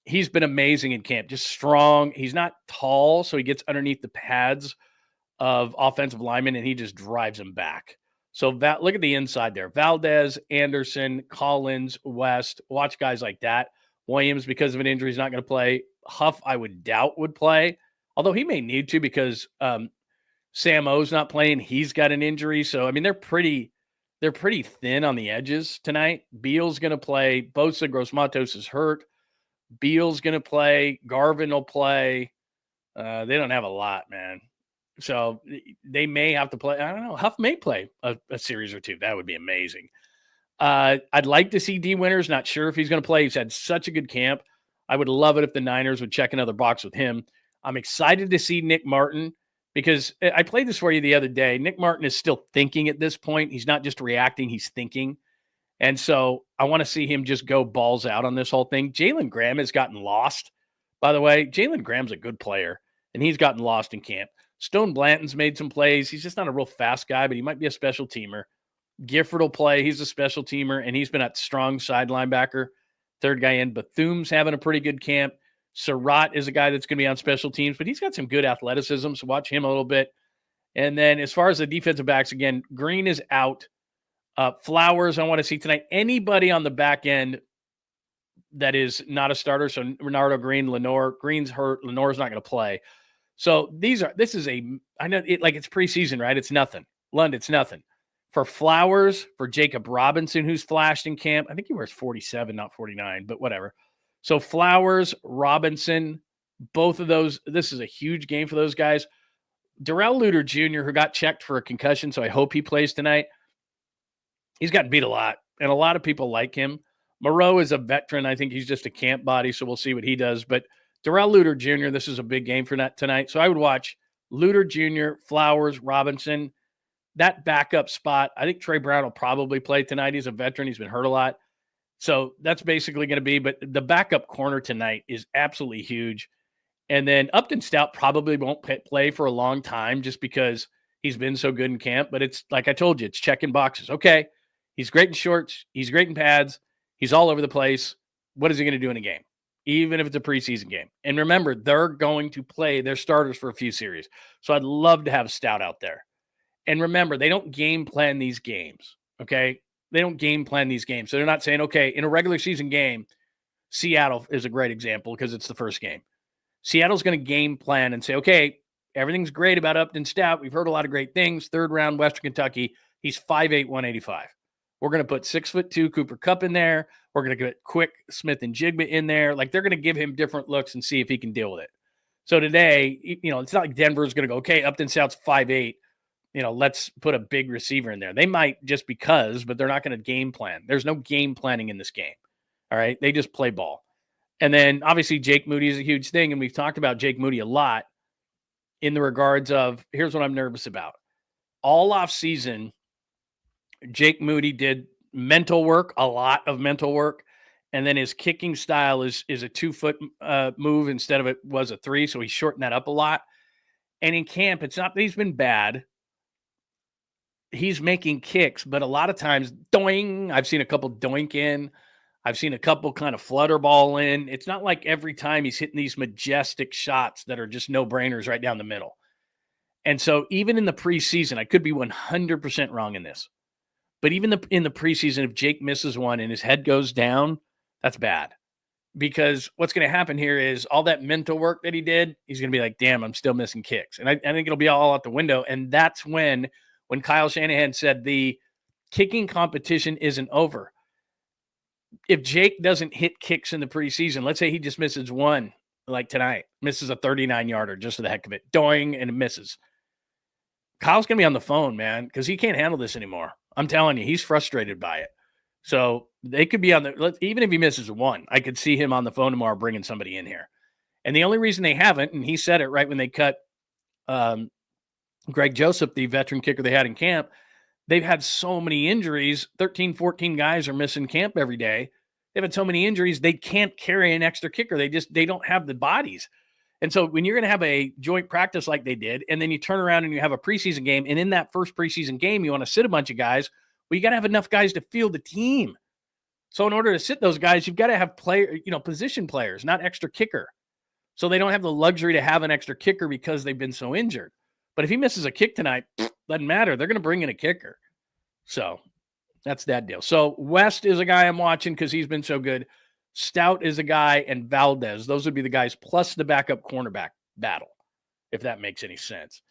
He's been amazing in camp, just strong. He's not tall, so he gets underneath the pads of offensive linemen, and he just drives them back. So look at the inside there. Valdez, Anderson, Collins, West. Watch guys like that. Williams, because of an injury, is not going to play. Huff, I would doubt would play, although he may need to because Sam O's not playing. He's got an injury. So, they're pretty thin on the edges tonight. Beal's going to play. Bosa, Gross-Matos is hurt. Beal's going to play. Garvin will play. They don't have a lot, man. So they may have to play. I don't know. Huff may play a series or two. That would be amazing. I'd like to see D. Winters. Not sure if he's going to play. He's had such a good camp. I would love it if the Niners would check another box with him. I'm excited to see Nick Martin because I played this for you the other day. Nick Martin is still thinking at this point. He's not just reacting. He's thinking. And so I want to see him just go balls out on this whole thing. Jalen Graham has gotten lost. By the way, Jalen Graham's a good player, and he's gotten lost in camp. Stone Blanton's made some plays. He's just not a real fast guy, but he might be a special teamer. Gifford will play. He's a special teamer, and he's been a strong side linebacker. Third guy in. Bethume's having a pretty good camp. Surratt is a guy that's going to be on special teams, but he's got some good athleticism, so watch him a little bit. And then as far as the defensive backs, again, Green is out. Flowers, I want to see tonight. Anybody on the back end that is not a starter, so Renardo Green, Lenore. Green's hurt. Lenore's not going to play. So I know it's preseason, right? It's nothing. Lund, it's nothing. For Flowers, for Jacob Robinson, who's flashed in camp, I think he wears 47, not 49, but whatever. So Flowers, Robinson, both of those, this is a huge game for those guys. Darrell Luter Jr., who got checked for a concussion, so I hope he plays tonight. He's gotten beat a lot, and a lot of people like him. Moreau is a veteran. I think he's just a camp body, so we'll see what he does. But Darrell Luter Jr., this is a big game for tonight. So I would watch Luter Jr., Flowers, Robinson. That backup spot, I think Trey Brown will probably play tonight. He's a veteran. He's been hurt a lot. So that's basically going to be, but the backup corner tonight is absolutely huge. And then Upton Stout probably won't play for a long time just because he's been so good in camp. But it's like I told you, it's checking boxes. Okay, he's great in shorts. He's great in pads. He's all over the place. What is he going to do in a game, even if it's a preseason game? And remember, they're going to play their starters for a few series. So I'd love to have Stout out there. And remember, they don't game plan these games, okay? They don't game plan these games. So they're not saying, okay, in a regular season game, Seattle is a great example because it's the first game. Seattle's going to game plan and say, okay, everything's great about Upton Stout. We've heard a lot of great things. Third round, Western Kentucky. He's 5'8", 185. We're going to put 6'2" Cooper Kupp in there. We're going to get Quick, Smith, and Jigba in there. Like, they're going to give him different looks and see if he can deal with it. So today, it's not like Denver's going to go, okay, Upton Stout's 5'8". Let's put a big receiver in there. They might just because, but they're not going to game plan. There's no game planning in this game. All right. They just play ball. And then obviously Jake Moody is a huge thing. And we've talked about Jake Moody a lot in the regards of, here's what I'm nervous about. All off season, Jake Moody did mental work, a lot of mental work. And then his kicking style is a 2-foot move instead of it was a 3. So he shortened that up a lot. And in camp, it's not that he's been bad. He's making kicks, but a lot of times, doing, I've seen a couple doink in. I've seen a couple kind of flutter ball in. It's not like every time he's hitting these majestic shots that are just no-brainers right down the middle. And so even in the preseason, I could be 100% wrong in this, but even in the preseason, if Jake misses one and his head goes down, that's bad. Because what's going to happen here is all that mental work that he did, he's going to be like, damn, I'm still missing kicks. And I think it'll be all out the window. And that's when Kyle Shanahan said the kicking competition isn't over. If Jake doesn't hit kicks in the preseason, let's say he just misses one, like tonight, misses a 39-yarder just for the heck of it, doing, and it misses. Kyle's going to be on the phone, man, because he can't handle this anymore. I'm telling you, he's frustrated by it. So they could be even if he misses one, I could see him on the phone tomorrow bringing somebody in here. And the only reason they haven't, and he said it right when they cut Greg Joseph, the veteran kicker they had in camp, they've had so many injuries. 13, 14 guys are missing camp every day. They've had so many injuries, they can't carry an extra kicker. They don't have the bodies. And so when you're going to have a joint practice like they did, and then you turn around and you have a preseason game, and in that first preseason game, you want to sit a bunch of guys, well, you got to have enough guys to field the team. So in order to sit those guys, you've got to have position players, not extra kicker. So they don't have the luxury to have an extra kicker because they've been so injured. But if he misses a kick tonight, doesn't matter. They're going to bring in a kicker. So that's that deal. So West is a guy I'm watching because he's been so good. Stout is a guy, and Valdez. Those would be the guys plus the backup cornerback battle, if that makes any sense.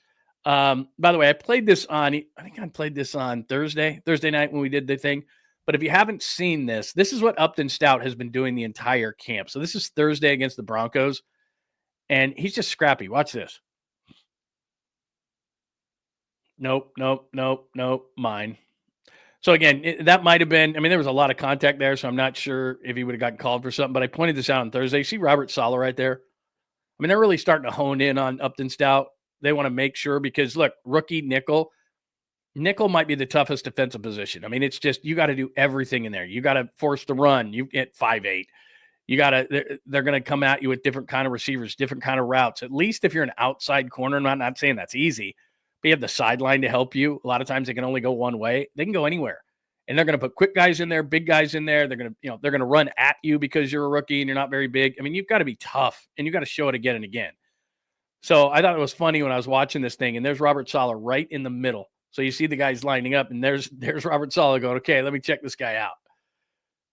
By the way, I think I played this on Thursday night when we did the thing. But if you haven't seen this is what Upton Stout has been doing the entire camp. So this is Thursday against the Broncos, and he's just scrappy. Watch this. Nope, mine. So again, that might have been, there was a lot of contact there, so I'm not sure if he would have gotten called for something, but I pointed this out on Thursday. You see Robert Saleh right there? They're really starting to hone in on Upton Stout. They want to make sure because, look, rookie nickel might be the toughest defensive position. It's just, you got to do everything in there. You got to force the run. You get 5'8". They're going to come at you with different kind of receivers, different kind of routes. At least if you're an outside corner, I'm not saying that's easy, but you have the sideline to help you. A lot of times they can only go one way. They can go anywhere. And they're going to put quick guys in there, big guys in there. They're going to run at you because you're a rookie and you're not very big. You've got to be tough, and you've got to show it again and again. So I thought it was funny when I was watching this thing, and there's Robert Saleh right in the middle. So you see the guys lining up, and there's Robert Saleh going, okay, let me check this guy out.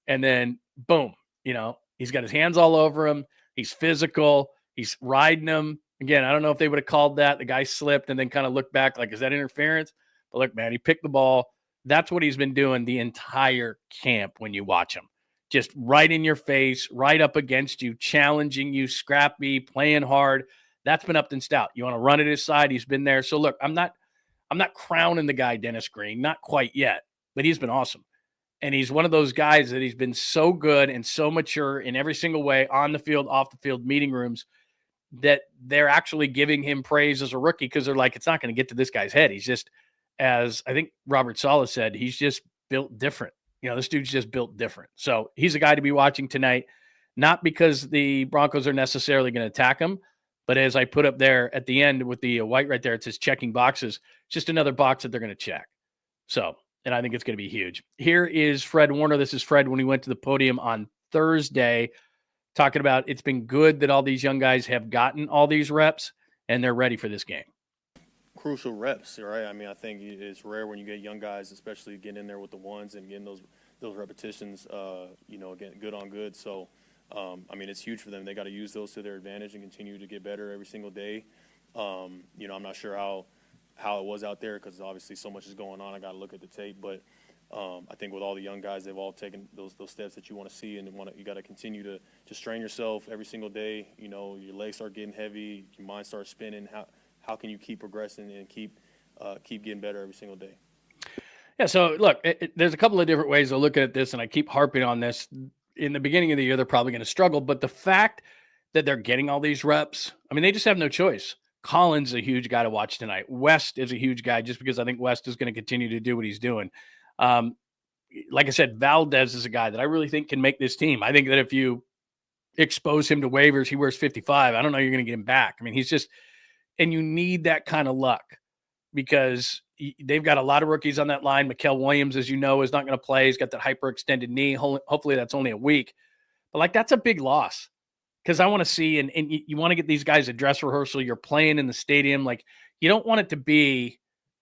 And then, boom, he's got his hands all over him. He's physical. He's riding him. Again, I don't know if they would have called that. The guy slipped and then kind of looked back like, is that interference? But look, man, he picked the ball. That's what he's been doing the entire camp when you watch him. just right in your face, right up against you, challenging you, scrappy, playing hard. That's been Upton Stout. You want to run at his side, he's been there. So look, I'm not crowning the guy Dennis Green, not quite yet, but he's been awesome. And he's one of those guys that he's been so good and so mature in every single way, on the field, off the field, meeting rooms, that they're actually giving him praise as a rookie, because they're like, it's not going to get to this guy's head. He's just, as I think Robert Saleh said, he's just built different. This dude's just built different. So he's a guy to be watching tonight, not because the Broncos are necessarily going to attack him, but as I put up there at the end with the white right there, it says checking boxes. It's just another box that they're going to check. So, and I think it's going to be huge. Here is Fred Warner. This is Fred when he went to the podium on Thursday, talking about it's been good that all these young guys have gotten all these reps and they're ready for this game. Crucial reps, right? I mean, I think it's rare when you get young guys, especially getting in there with the ones and getting those repetitions, again, good on good. So, I mean, it's huge for them. They got to use those to their advantage and continue to get better every single day. I'm not sure how it was out there, because obviously so much is going on. I got to look at the tape, but I think with all the young guys, they've all taken those steps that you want to see, and you got to continue to strain yourself every single day. Your legs start getting heavy, your mind starts spinning. How can you keep progressing and keep getting better every single day? Yeah, so look, there's a couple of different ways of looking at this, and I keep harping on this. In the beginning of the year, they're probably going to struggle, but the fact that they're getting all these reps, I mean, they just have no choice. Collins is a huge guy to watch tonight. West is a huge guy, just because I think West is going to continue to do what he's doing. Like I said, Valdez is a guy that I really think can make this team. I think that if you expose him to waivers, he wears 55. I don't know you're going to get him back. I mean, he's just – and you need that kind of luck, because they've got a lot of rookies on that line. Mikael Williams, as you know, is not going to play. He's got that hyperextended knee. Hopefully that's only a week. But, that's a big loss, because I want to see, and you want to get these guys a dress rehearsal. You're playing in the stadium. You don't want it to be,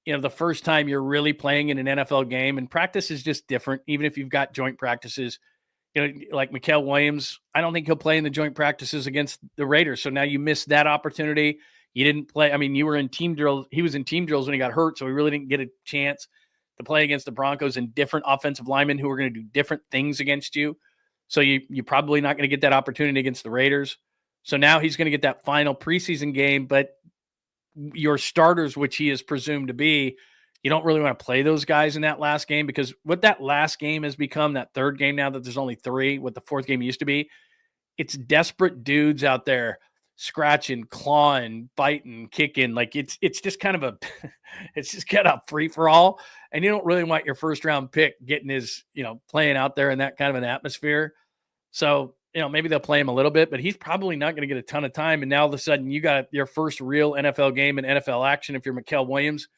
the first time you're really playing in an NFL game, and practice is just different, even if you've got joint practices. Like Mikael Williams, I don't think he'll play in the joint practices against the Raiders. So now you missed that opportunity. You didn't play. I mean, you were in team drills. He was in team drills when he got hurt, so he really didn't get a chance to play against the Broncos and different offensive linemen who are going to do different things against you. So you're probably not going to get that opportunity against the Raiders. So now he's going to get that final preseason game, but your starters, which he is presumed to be, you don't really want to play those guys in that last game, because what that last game has become, that third game now that there's only 3, what the fourth game used to be, it's desperate dudes out there scratching, clawing, biting, kicking. It's just kind of it's just kind of free for all. And you don't really want your first round pick getting his, playing out there in that kind of an atmosphere. So, maybe they'll play him a little bit, but he's probably not going to get a ton of time. And now all of a sudden you got your first real NFL game in NFL action. If you're Mikael Williams,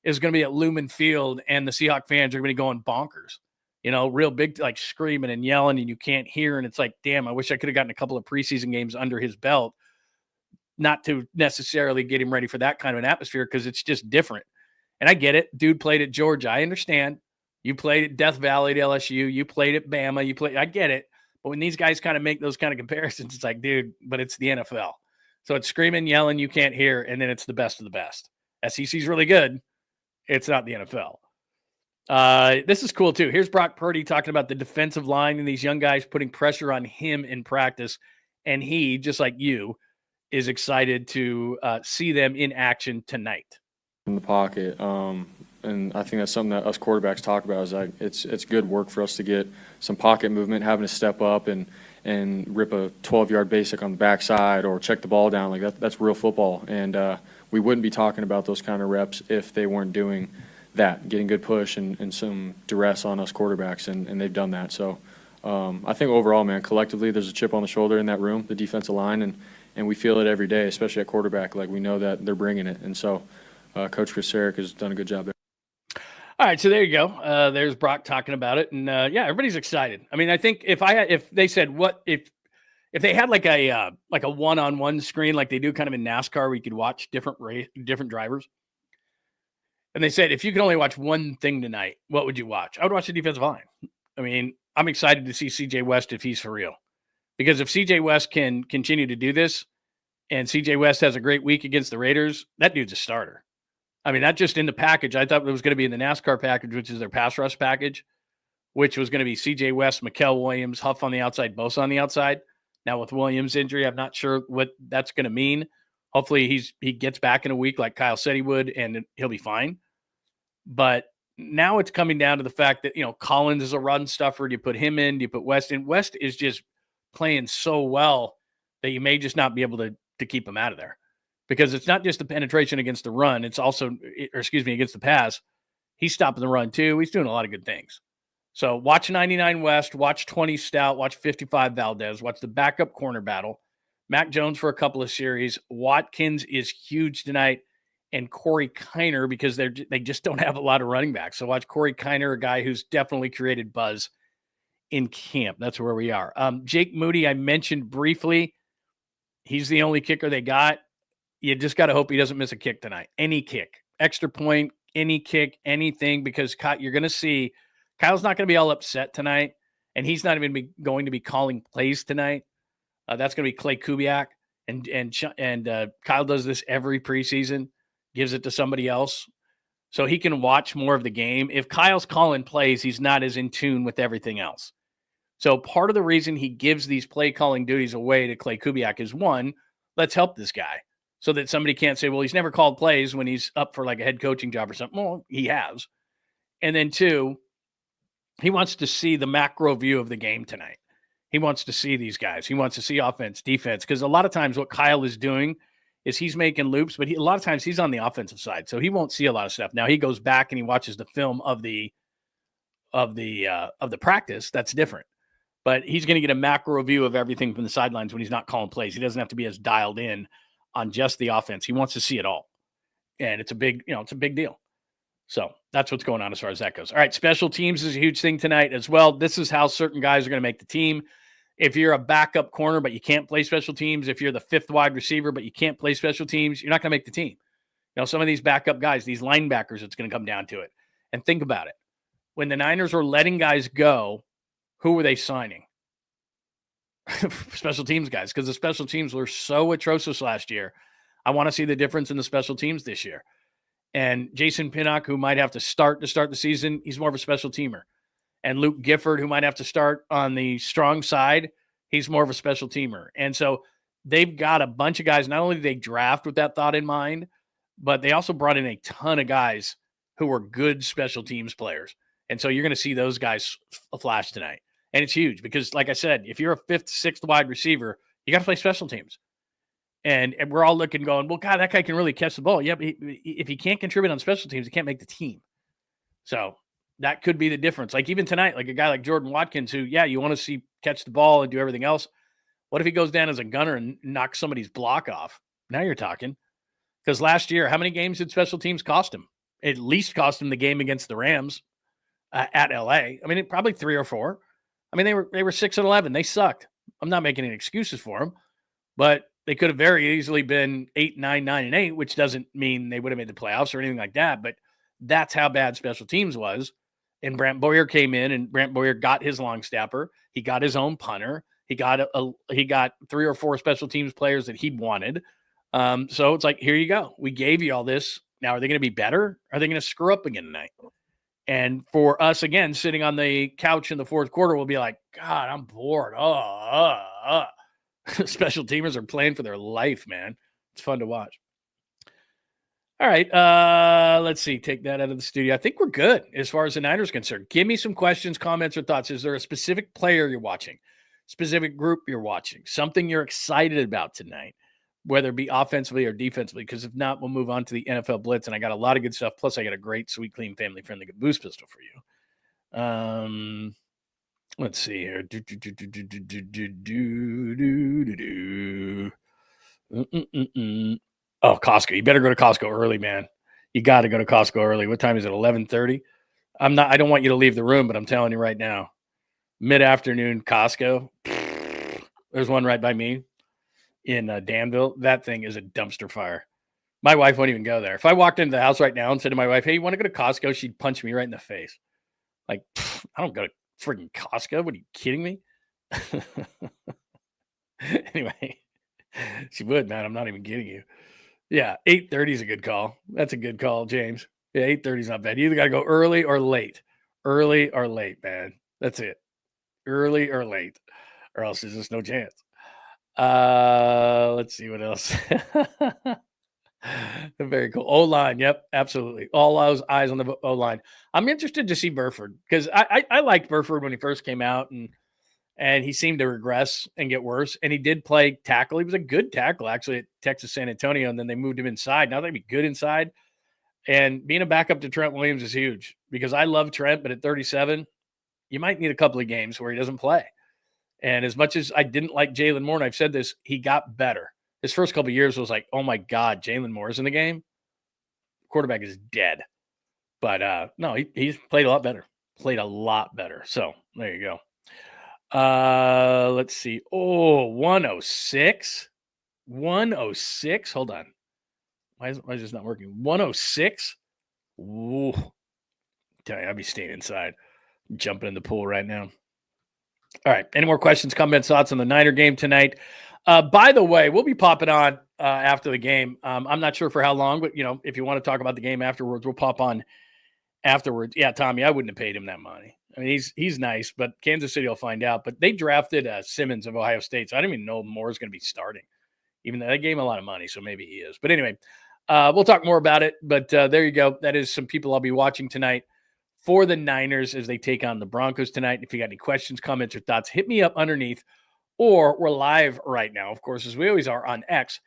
is going to be at Lumen Field, and the Seahawk fans are going to be going bonkers, real big, screaming and yelling, and you can't hear. And it's like, damn, I wish I could have gotten a couple of preseason games under his belt, not to necessarily get him ready for that kind of an atmosphere, because it's just different. And I get it. Dude played at Georgia. I understand. You played at Death Valley at LSU. You played at Bama. I get it. But when these guys kind of make those kind of comparisons, it's like, dude, but it's the NFL. So it's screaming, yelling, you can't hear, and then it's the best of the best. SEC's really good. It's not the NFL. This is cool, too. Here's Brock Purdy talking about the defensive line and these young guys putting pressure on him in practice. And he, just like you, is excited to see them in action tonight. In the pocket. And I think that's something that us quarterbacks talk about, is it's good work for us to get some pocket movement, having to step up and rip a 12-yard basic on the backside or check the ball down. That's real football. And we wouldn't be talking about those kind of reps if they weren't doing that, getting good push and some duress on us quarterbacks, and they've done that. So I think overall, man, collectively there's a chip on the shoulder in that room, the defensive line, and we feel it every day, especially at quarterback. We know that they're bringing it. And so Coach Ksarek has done a good job there. All right, so there you go. There's Brock talking about it, and yeah, everybody's excited. I mean, I think if they said if they had like a one-on-one screen like they do kind of in NASCAR, where you could watch different drivers, and they said if you could only watch one thing tonight, what would you watch? I would watch the defensive line. I mean, I'm excited to see CJ West if he's for real, because if CJ West can continue to do this, and CJ West has a great week against the Raiders, that dude's a starter. I mean, not just in the package. I thought it was going to be in the NASCAR package, which is their pass rush package, which was going to be 𝐃𝐨𝐧'𝐭, Mikal Williams, Huff on the outside, Bosa on the outside. Now with Williams' injury, I'm not sure what that's going to mean. Hopefully he gets back in a week like Kyle said he would, and he'll be fine. But now it's coming down to the fact that, Collins is a run stuffer. Do you put him in? Do you put West in? West is just playing so well that you may just not be able to keep him out of there, because it's not just the penetration against the run. It's also, against the pass. He's stopping the run too. He's doing a lot of good things. So watch 99 West, watch 20 Stout, watch 55 Valdez, watch the backup corner battle. Mac Jones for a couple of series. Watkins is huge tonight, and Corey Kiner, because they just don't have a lot of running backs. So watch Corey Kiner, a guy who's definitely created buzz in camp. That's where we are. Jake Moody, I mentioned briefly. He's the only kicker they got. You just got to hope he doesn't miss a kick tonight. Any kick, extra point, any kick, anything, because you're going to see Kyle's not going to be all upset tonight, and he's not even going to be calling plays tonight. That's going to be 𝐾𝐨𝐽, and Kyle does this every preseason, gives it to somebody else, so he can watch more of the game. If Kyle's calling plays, he's not as in tune with everything else. So part of the reason he gives these play calling duties away to 𝐾𝐨𝐽 is, one, let's help this guy so that somebody can't say, well, he's never called plays when he's up for like a head coaching job or something. Well, he has. And then two, he wants to see the macro view of the game tonight. He wants to see these guys. He wants to see offense, defense, because a lot of times what Kyle is doing is he's making loops, but a lot of times he's on the offensive side, so he won't see a lot of stuff. Now he goes back and he watches the film of the practice. That's different, but he's going to get a macro view of everything from the sidelines when he's not calling plays. He doesn't have to be as dialed in on just the offense. He wants to see it all, and it's a big deal. So that's what's going on as far as that goes. All right, special teams is a huge thing tonight as well. This is how certain guys are going to make the team. If you're a backup corner, but you can't play special teams, if you're the fifth wide receiver, but you can't play special teams, you're not going to make the team. Some of these backup guys, these linebackers, it's going to come down to it. And think about it. When the Niners were letting guys go, who were they signing? Special teams guys, because the special teams were so atrocious last year. I want to see the difference in the special teams this year. And Jason Pinnock, who might have to start the season, he's more of a special teamer. And Luke Gifford, who might have to start on the strong side, he's more of a special teamer. And so they've got a bunch of guys. Not only did they draft with that thought in mind, but they also brought in a ton of guys who were good special teams players. And so you're going to see those guys flash tonight. And it's huge because, like I said, if you're a fifth, sixth wide receiver, you got to play special teams. And we're all looking going, well, God, that guy can really catch the ball. Yeah, but if he can't contribute on special teams, he can't make the team. So that could be the difference. Like even tonight, like a guy like Jordan Watkins, who, yeah, you want to see catch the ball and do everything else. What if he goes down as a gunner and knocks somebody's block off? Now you're talking. Because last year, how many games did special teams cost him? At least cost him the game against the Rams at LA. I mean, probably 3 or 4. I mean, they were 6-11. They sucked. I'm not making any excuses for them, but they could have very easily been 8, 9, 9, and 8, which doesn't mean they would have made the playoffs or anything like that. But that's how bad special teams was. And Brant Boyer came in, and Brant Boyer got his long snapper. He got his own punter. He got 3 or 4 special teams players that he wanted. So it's like, here you go. We gave you all this. Now, are they going to be better? Are they going to screw up again tonight? And for us, again, sitting on the couch in the fourth quarter, we'll be like, God, I'm bored. Special teamers are playing for their life, man. It's fun to watch. All right, let's see. Take that out of the studio. I think we're good as far as the Niners are concerned. Give me some questions, comments, or thoughts. Is there a specific player you're watching, specific group you're watching, something you're excited about tonight, whether it be offensively or defensively? Because if not, we'll move on to the NFL Blitz, and I got a lot of good stuff. Plus, I got a great, sweet, clean, family-friendly boost pistol for you. Let's see here. Oh, Costco. You better go to Costco early, man. You got to go to Costco early. What time is it? 11:30? I don't want you to leave the room, but I'm telling you right now, mid-afternoon Costco. There's one right by me in Danville. That thing is a dumpster fire. My wife won't even go there. If I walked into the house right now and said to my wife, hey, you want to go to Costco? She'd punch me right in the face. Like, I don't go to freaking Costco. What, are you kidding me? Anyway, she would, man. I'm not even kidding you. Yeah, 8:30 is a good call. That's a good call, James. Yeah, 8:30 is not bad. You either got to go early or late. Early or late, man. That's it. Early or late, or else there's just no chance. Let's see what else. Very cool. O-line. Yep, absolutely. All those eyes on the O-line. I'm interested to see Burford because I liked Burford when he first came out, and he seemed to regress and get worse. And he did play tackle. He was a good tackle, actually, at Texas San Antonio, and then they moved him inside. Now they'd be good inside. And being a backup to Trent Williams is huge because I love Trent, but at 37, you might need a couple of games where he doesn't play. And as much as I didn't like Jalen Moore, and I've said this, he got better. His first couple of years was like, oh my God, Jalen Moore's in the game. Quarterback is dead. But no, he's played a lot better. Played a lot better. So there you go. Let's see. Oh, 106. 106. Hold on. Why is this not working? 106. Ooh. Tell you, I'd be staying inside. I'm jumping in the pool right now. All right. Any more questions, comments, thoughts on the Niner game tonight? By the way, we'll be popping on after the game. I'm not sure for how long, but if you want to talk about the game afterwards, we'll pop on afterwards. Yeah, Tommy, I wouldn't have paid him that money. I mean, he's nice, but Kansas City will find out. But they drafted Simmons of Ohio State, so I didn't even know Moore is going to be starting, even though they gave him a lot of money, so maybe he is. But anyway, we'll talk more about it. But there you go. That is some people I'll be watching tonight for the Niners as they take on the Broncos tonight. If you got any questions, comments, or thoughts, hit me up underneath. Or we're live right now, of course, as we always are on X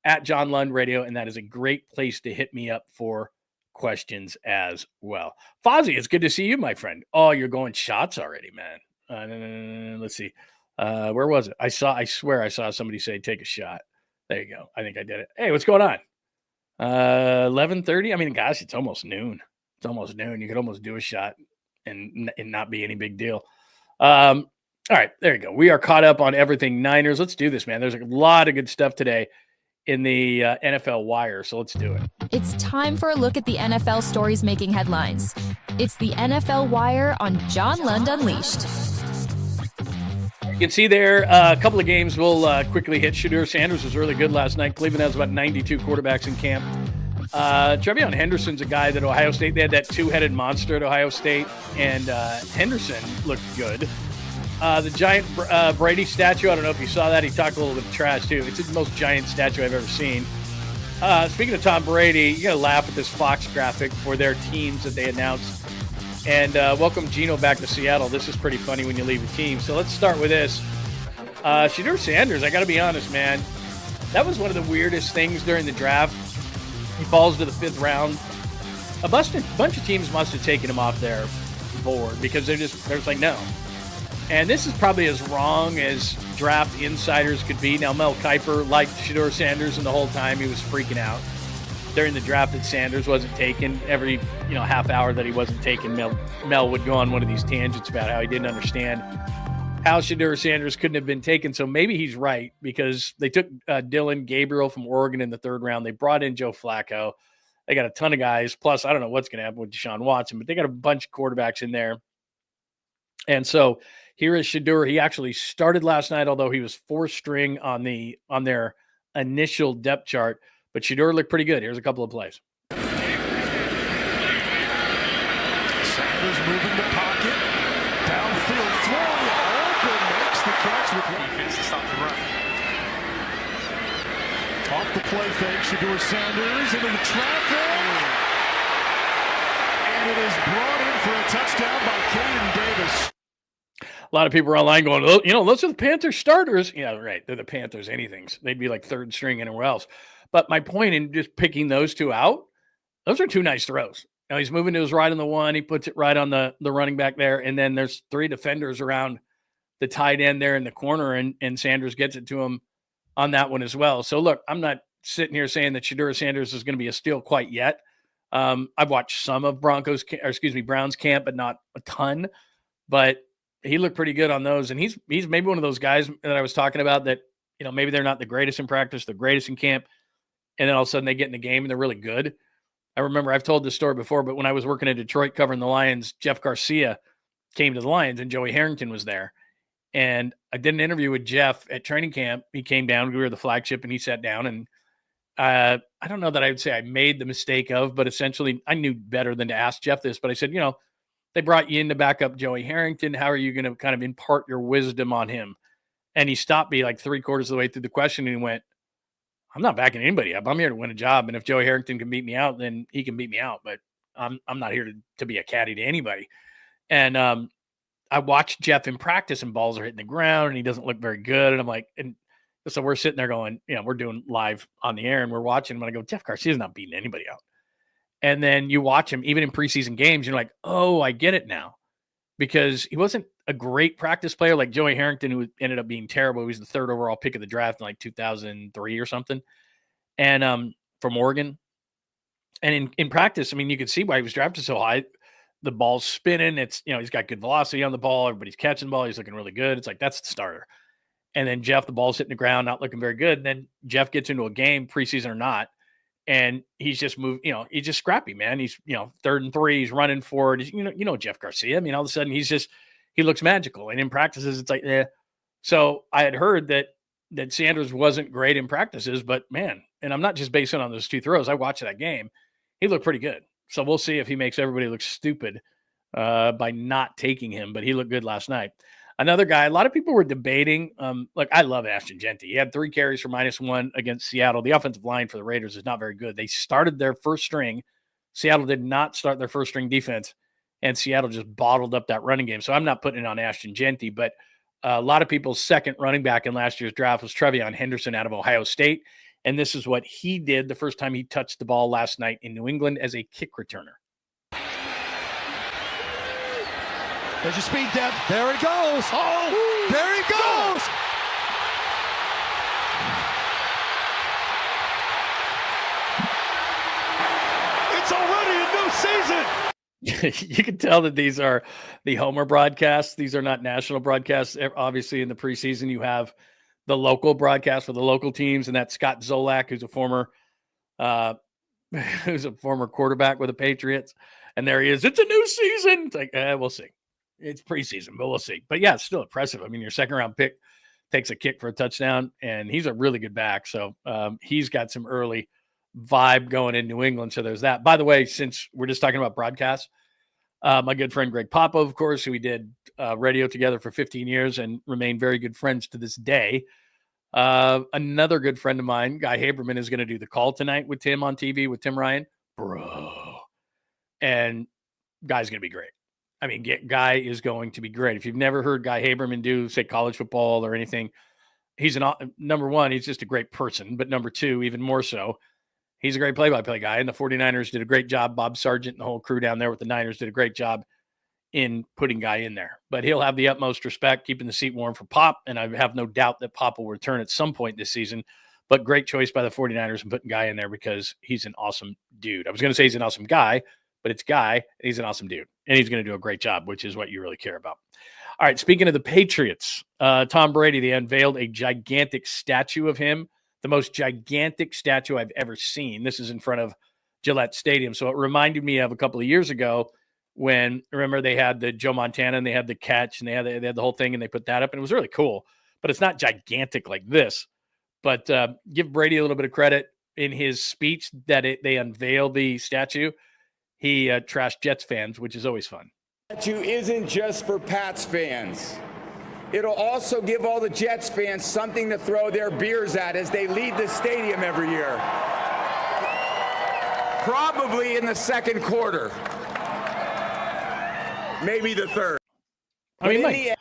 at John Lund Radio, and that is a great place to hit me up for questions as well. Fozzie, it's good to see you, my friend. Oh, you're going shots already, man. Let's see. Where was it? I swear I saw somebody say take a shot. There you go. I think I did it. Hey, what's going on? 11:30? I mean, gosh, it's almost noon. It's almost noon. You could almost do a shot and not be any big deal. All right, there you go. We are caught up on everything Niners. Let's do this, man. There's a lot of good stuff today in the NFL wire, so let's do it. It's time for a look at the NFL stories making headlines. It's the NFL Wire on John Lund Unleashed. You can see there a couple of games we'll quickly hit. Shedeur Sanders was really good last night. Cleveland has about 92 quarterbacks in camp. Trevion Henderson's a guy that Ohio State, they had that two-headed monster at Ohio State, and Henderson looked good. The giant Brady statue, I don't know if you saw that. He talked a little bit of trash, too. It's the most giant statue I've ever seen. Speaking of Tom Brady, you got to laugh at this Fox graphic for their teams that they announced. And welcome Geno back to Seattle. This is pretty funny when you leave a team. So let's start with this. Shedeur Sanders, I got to be honest, man. That was one of the weirdest things during the draft. He falls to the 5th round. A bunch of teams must have taken him off their board because they're just like, no. And this is probably as wrong as draft insiders could be. Now, Mel Kiper liked Shedeur Sanders, and the whole time he was freaking out during the draft that Sanders wasn't taken. Every half hour that he wasn't taken, Mel would go on one of these tangents about how he didn't understand how Shedeur Sanders couldn't have been taken. So maybe he's right because they took Dylan Gabriel from Oregon in the 3rd round. They brought in Joe Flacco. They got a ton of guys. Plus, I don't know what's going to happen with Deshaun Watson, but they got a bunch of quarterbacks in there. And so here is Shedeur. He actually started last night, although he was 4th string on their initial depth chart. But Shedeur looked pretty good. Here's a couple of plays. Sanders moving the pocket. Downfield throwing. Open makes the catch with defense to stop the run. Off the play fake. Shedeur Sanders into the traffic. And it is brought in for a touchdown by Caden Davis. A lot of people are online going, oh, those are the Panthers starters. Yeah, right. They're the Panthers anythings. They'd be like 3rd string anywhere else. But my point in just picking those two out, those are 2 nice throws. Now he's moving to his right on the one. He puts it right on the running back there. And then there's 3 defenders around the tight end there in the corner. And Sanders gets it to him on that one as well. So, look, I'm not sitting here saying that Shedeur Sanders is going to be a steal quite yet. I've watched some of Browns camp, but not a ton. But he looked pretty good on those. And he's maybe one of those guys that I was talking about that, maybe they're not the greatest in practice, the greatest in camp. And then all of a sudden they get in the game and they're really good. I remember I've told this story before, but when I was working in Detroit covering the Lions, Jeff Garcia came to the Lions and Joey Harrington was there. And I did an interview with Jeff at training camp. He came down, we were the flagship, and he sat down. And I don't know that I would say I made the mistake of, but essentially I knew better than to ask Jeff this. But I said, They brought you in to back up Joey Harrington. How are you going to kind of impart your wisdom on him? And he stopped me like 3/4 of the way through the question, and he went, I'm not backing anybody up. I'm here to win a job. And if Joey Harrington can beat me out, then he can beat me out. But I'm not here to be a caddy to anybody. And I watched Jeff in practice, and balls are hitting the ground, and he doesn't look very good. And I'm like, and so we're sitting there going, we're doing live on the air, and we're watching him. And I go, Jeff Garcia's not beating anybody out. And then you watch him, even in preseason games, you're like, oh, I get it now. Because he wasn't a great practice player like Joey Harrington, who ended up being terrible. He was the 3rd overall pick of the draft in like 2003 or something. And from Oregon. And in practice, I mean, you could see why he was drafted so high. The ball's spinning. It's, he's got good velocity on the ball. Everybody's catching the ball. He's looking really good. It's like, that's the starter. And then Jeff, the ball's hitting the ground, not looking very good. And then Jeff gets into a game, preseason or not, and he's just moved, he's just scrappy, man. He's, 3rd and 3, he's running forward. Jeff Garcia. I mean, all of a sudden he looks magical. And in practices, it's like, So I had heard that Sanders wasn't great in practices, but man, and I'm not just basing it on those 2 throws. I watched that game. He looked pretty good. So we'll see if he makes everybody look stupid by not taking him, but he looked good last night. Another guy, a lot of people were debating, I love 𝐿𝐮𝐬𝐜. He had 3 carries for -1 against Seattle. The offensive line for the Raiders is not very good. They started their first string. Seattle did not start their first string defense, and Seattle just bottled up that running game. So I'm not putting it on 𝐿𝐮𝐬𝐜, but a lot of people's second running back in last year's draft was TreVeyon Henderson out of Ohio State. And this is what he did the first time he touched the ball last night in New England as a kick returner. There's your speed depth. There he goes. Oh, there he goes. It's already a new season. You can tell that these are the Homer broadcasts. These are not national broadcasts. Obviously, in the preseason, you have the local broadcast for the local teams, and that's Scott Zolak, who's a former quarterback with the Patriots. And there he is. It's a new season. It's like, we'll see. It's preseason, but we'll see. But yeah, it's still impressive. I mean, your 2nd round pick takes a kick for a touchdown, and he's a really good back. So he's got some early vibe going in New England. So there's that. By the way, since we're just talking about broadcasts, my good friend Greg Popov, of course, who we did radio together for 15 years and remain very good friends to this day. Another good friend of mine, Guy Haberman, is going to do the call tonight with Tim on TV with Tim Ryan. Bro. And Guy's going to be great. I mean, Guy is going to be great. If you've never heard Guy Haberman do, say, college football or anything, he's number one, he's just a great person. But number 2, even more so, he's a great play-by-play guy. And the 49ers did a great job. Bob Sargent and the whole crew down there with the Niners did a great job in putting Guy in there. But he'll have the utmost respect, keeping the seat warm for Pop. And I have no doubt that Pop will return at some point this season. But great choice by the 49ers and putting Guy in there because he's an awesome dude. I was going to say he's an awesome guy, but it's Guy. He's an awesome dude. And he's going to do a great job, which is what you really care about. All right, speaking of the Patriots, Tom Brady, they unveiled a gigantic statue of him, the most gigantic statue I've ever seen. This is in front of Gillette Stadium. So it reminded me of a couple of years ago when, remember, they had the Joe Montana and they had the catch and they had the whole thing and they put that up and it was really cool. But it's not gigantic like this. But give Brady a little bit of credit in his speech that they unveiled the statue. He trashed Jets fans, which is always fun. Statue isn't just for Pats fans. It'll also give all the Jets fans something to throw their beers at as they leave the stadium every year. Probably in the second quarter. Maybe the third. I mean,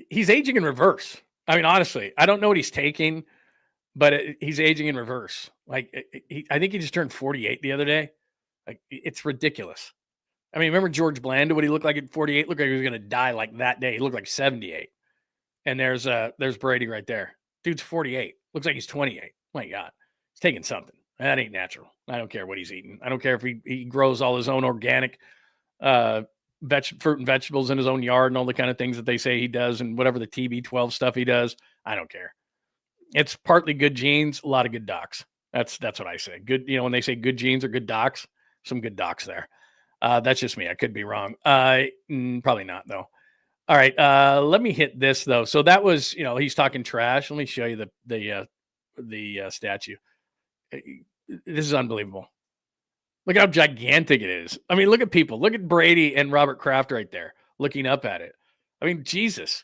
he's aging in reverse. I mean, honestly, I don't know what he's taking, but he's aging in reverse. I think he just turned 48 the other day. It's ridiculous. I mean, remember George Blanda, what he looked like at 48? Looked like he was going to die like that day. He looked like 78. And there's Brady right there. Dude's 48. Looks like he's 28. My God. He's taking something. That ain't natural. I don't care what he's eating. I don't care if he grows all his own organic fruit and vegetables in his own yard and all the kind of things that they say he does and whatever the TB12 stuff he does. I don't care. It's partly good genes, a lot of good docs. That's what I say. Good, when they say good genes or good docs, some good docs there. That's just me. I could be wrong. Probably not, though. All right. Let me hit this, though. So that was, he's talking trash. Let me show you the statue. This is unbelievable. Look how gigantic it is. I mean, look at people. Look at Brady and Robert Kraft right there looking up at it. I mean, Jesus.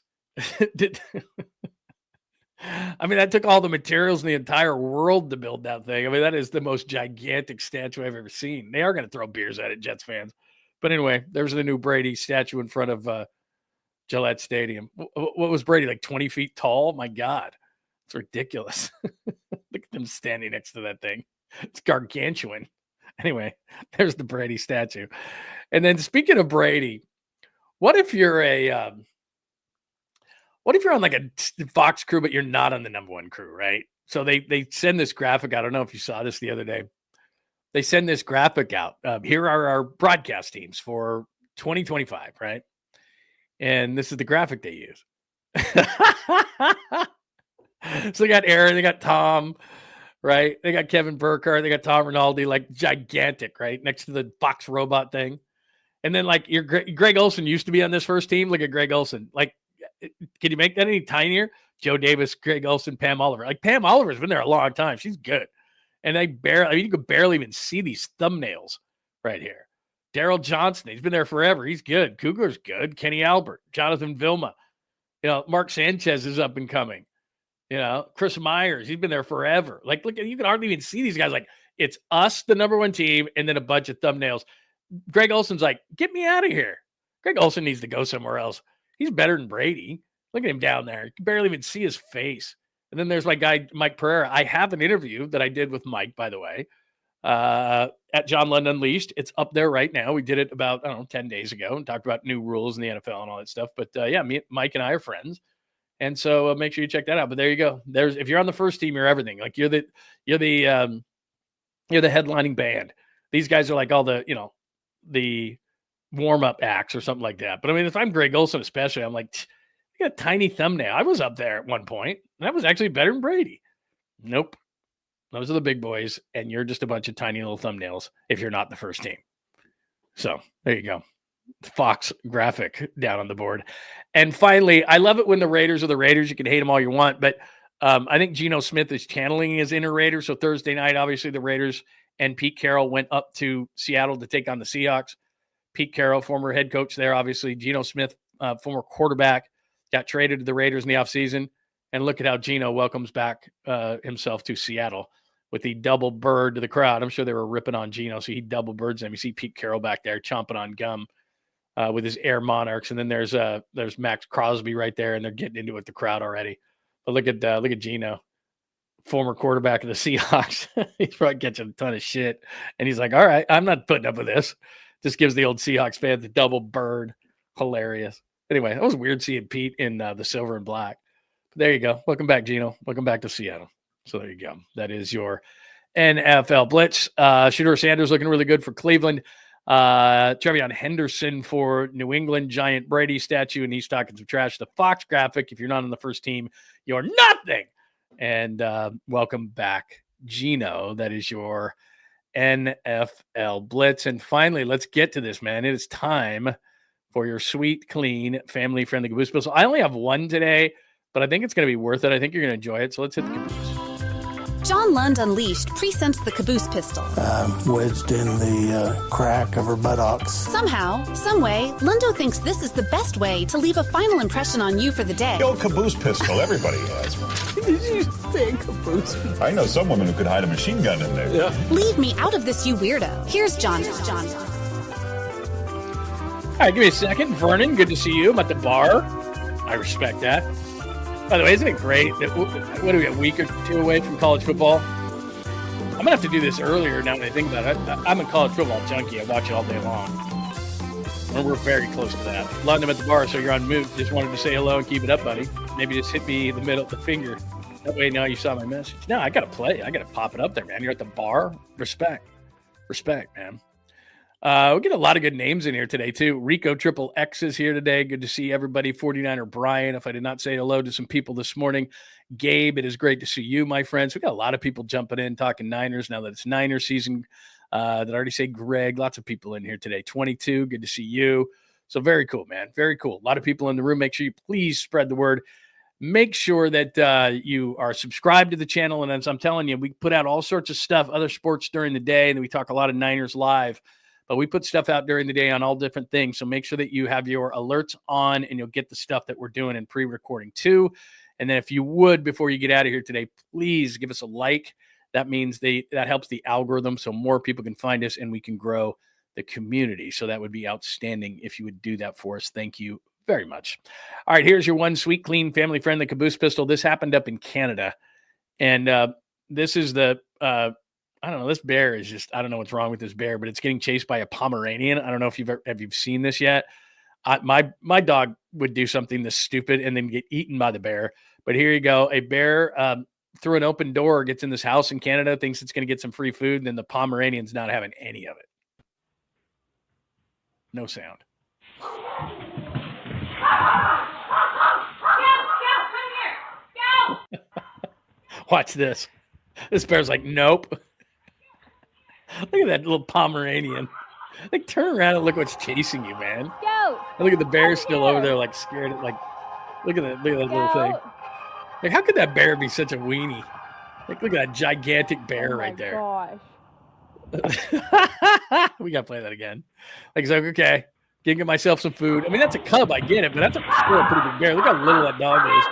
I mean, that took all the materials in the entire world to build that thing. I mean, that is the most gigantic statue I've ever seen. They are going to throw beers at it, Jets fans. But anyway, there's the new Brady statue in front of Gillette Stadium. What was Brady, like 20 feet tall? My God, it's ridiculous. Look at them standing next to that thing. It's gargantuan. Anyway, there's the Brady statue. And then speaking of Brady, what if you're on like a Fox crew, but you're not on the number one crew, right? So they send this graphic out. I don't know if you saw this the other day. They send this graphic out. Here are our broadcast teams for 2025, right? And this is the graphic they use. So they got Aaron, they got Tom, right? They got Kevin Burkhardt, they got Tom Rinaldi, like gigantic, right? Next to the Fox robot thing. And then like your Greg Olsen used to be on this first team. Look at Greg Olsen. Like, can you make that any tinier? Joe Davis, Greg Olsen, Pam Oliver. Like Pam Oliver's been there a long time. She's good. And you could barely even see these thumbnails right here. Daryl Johnson, he's been there forever. He's good. Kugler's good. Kenny Albert, Jonathan Vilma. Mark Sanchez is up and coming. Chris Myers, he's been there forever. Like, look, you can hardly even see these guys. Like, it's us, the number one team, and then a bunch of thumbnails. Greg Olsen's like, get me out of here. Greg Olsen needs to go somewhere else. He's better than Brady. Look at him down there. You can barely even see his face. And then there's my guy, Mike Pereira. I have an interview that I did with Mike, by the way, at John Lund Unleashed. It's up there right now. We did it about, 10 days ago and talked about new rules in the NFL and all that stuff. But Mike and I are friends. And so make sure you check that out. But there you go. If you're on the first team, you're everything. Like you're the headlining band. These guys are like all the warm-up acts or something like that. But I mean, if I'm Greg Olsen, especially, I'm like, you got a tiny thumbnail. I was up there at one point. And that was actually better than Brady. Nope. Those are the big boys. And you're just a bunch of tiny little thumbnails if you're not the first team. So there you go. Fox graphic down on the board. And finally, I love it when the Raiders are the Raiders. You can hate them all you want, but I think Geno Smith is channeling his inner Raider. So Thursday night, obviously the Raiders and Pete Carroll went up to Seattle to take on the Seahawks. Pete Carroll, former head coach there, obviously. Geno Smith, former quarterback, got traded to the Raiders in the offseason. And look at how Geno welcomes back himself to Seattle with the double bird to the crowd. I'm sure they were ripping on Geno, so he double birds them. You see Pete Carroll back there chomping on gum with his Air Monarchs. And then there's Max Crosby right there, and they're getting into it with the crowd already. But look at Geno, former quarterback of the Seahawks. He's probably catching a ton of shit. And he's like, all right, I'm not putting up with this. Just gives the old Seahawks fans the double bird. Hilarious. Anyway, that was weird seeing Pete in the silver and black. But there you go. Welcome back, Geno. Welcome back to Seattle. So there you go. That is your NFL Blitz. Shedeur Sanders looking really good for Cleveland. Trevion Henderson for New England, giant Brady statue, and he's talking some trash. The Fox graphic, if you're not on the first team, you're nothing. And welcome back, Geno. That is your NFL Blitz. And finally, let's get to this, man. It is time for your sweet, clean, family-friendly caboose pistol. I only have one today, but I think it's going to be worth it. I think you're going to enjoy it. So let's hit the caboose. John Lund Unleashed presents the caboose pistol. Wedged in the crack of her buttocks. Somehow, someway, Lundo thinks this is the best way to leave a final impression on you for the day. The old caboose pistol, everybody has one. Did you say caboose pistol? I know some women who could hide a machine gun in there. Yeah. Leave me out of this, you weirdo. Here's John. All right, give me a second. Vernon, good to see you. I'm at the bar. I respect that. By the way, isn't it great that what are we, a week or two away from college football? I'm going to have to do this earlier now that I think about it. I'm a college football junkie. I watch it all day long. And we're very close to that. London, I'm at the bar, so you're on mute. Just wanted to say hello and keep it up, buddy. Maybe just hit me in the middle of the finger. That way now you saw my message. No, I got to play. I got to pop it up there, man. You're at the bar. Respect, man. We get a lot of good names in here today, too. Rico Triple X is here today. Good to see everybody. 49er Brian, if I did not say hello to some people this morning. Gabe, it is great to see you, my friends. We got a lot of people jumping in, talking Niners now that it's Niner season. That already say Greg. Lots of people in here today. 22, good to see you. So very cool, man. Very cool. A lot of people in the room. Make sure you please spread the word. make sure that you are subscribed to the channel. And as I'm telling you, we put out all sorts of stuff, other sports during the day, and then we talk a lot of Niners live. But we put stuff out during the day on all different things. So make sure that you have your alerts on, and you'll get the stuff that we're doing in pre-recording too. And then if you would, before you get out of here today, please give us a like. That means that helps the algorithm so more people can find us and we can grow the community. So that would be outstanding if you would do that for us. Thank you very much. All right, here's your one sweet, clean, family-friendly caboose pistol. This happened up in Canada. And this is the I don't know. This bear is just, I don't know what's wrong with this bear, but it's getting chased by a Pomeranian. I don't know if you've seen this yet. My dog would do something this stupid and then get eaten by the bear. But here you go. A bear through an open door gets in this house in Canada, thinks it's going to get some free food, and then the Pomeranian's not having any of it. No sound. Watch this. This bear's like, nope. Look at that little Pomeranian. Like, turn around and look what's chasing you, man. Go. Look at the bear still over there, like scared. Like, look at that little thing. Like, how could that bear be such a weenie? Like, look at that gigantic bear right there. Gosh. We gotta play that again. Like, it's like, okay, get myself some food. I mean, that's a cub, I get it, but that's still a pretty big bear. Look how little that dog is.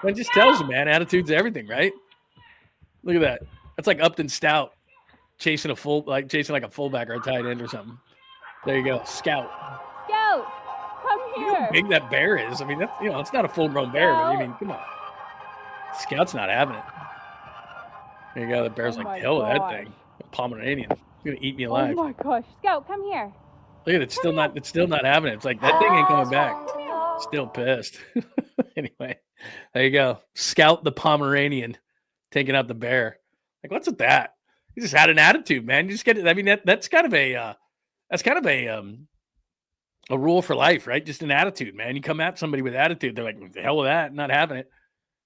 That just tells you, man, attitude's everything, right? Look at that. That's like Upton Stout chasing like a fullback or a tight end or something. There you go, Scout. Scout, come here. You know how big that bear is. I mean, that's, it's not a full-grown bear, but I mean, come on. Scout's not having it. There you go. The bear's like, hell with that thing. A Pomeranian. It's gonna eat me alive. Oh my gosh, Scout, come here. Look at it. It's still not having it. It's like, that thing ain't coming back. Still pissed. Anyway, there you go. Scout the Pomeranian taking out the bear. Like, what's with that? He just had an attitude, man. You just get it. I mean, that's kind of a rule for life, right? Just an attitude, man. You come at somebody with attitude, they're like, the hell with that, not having it.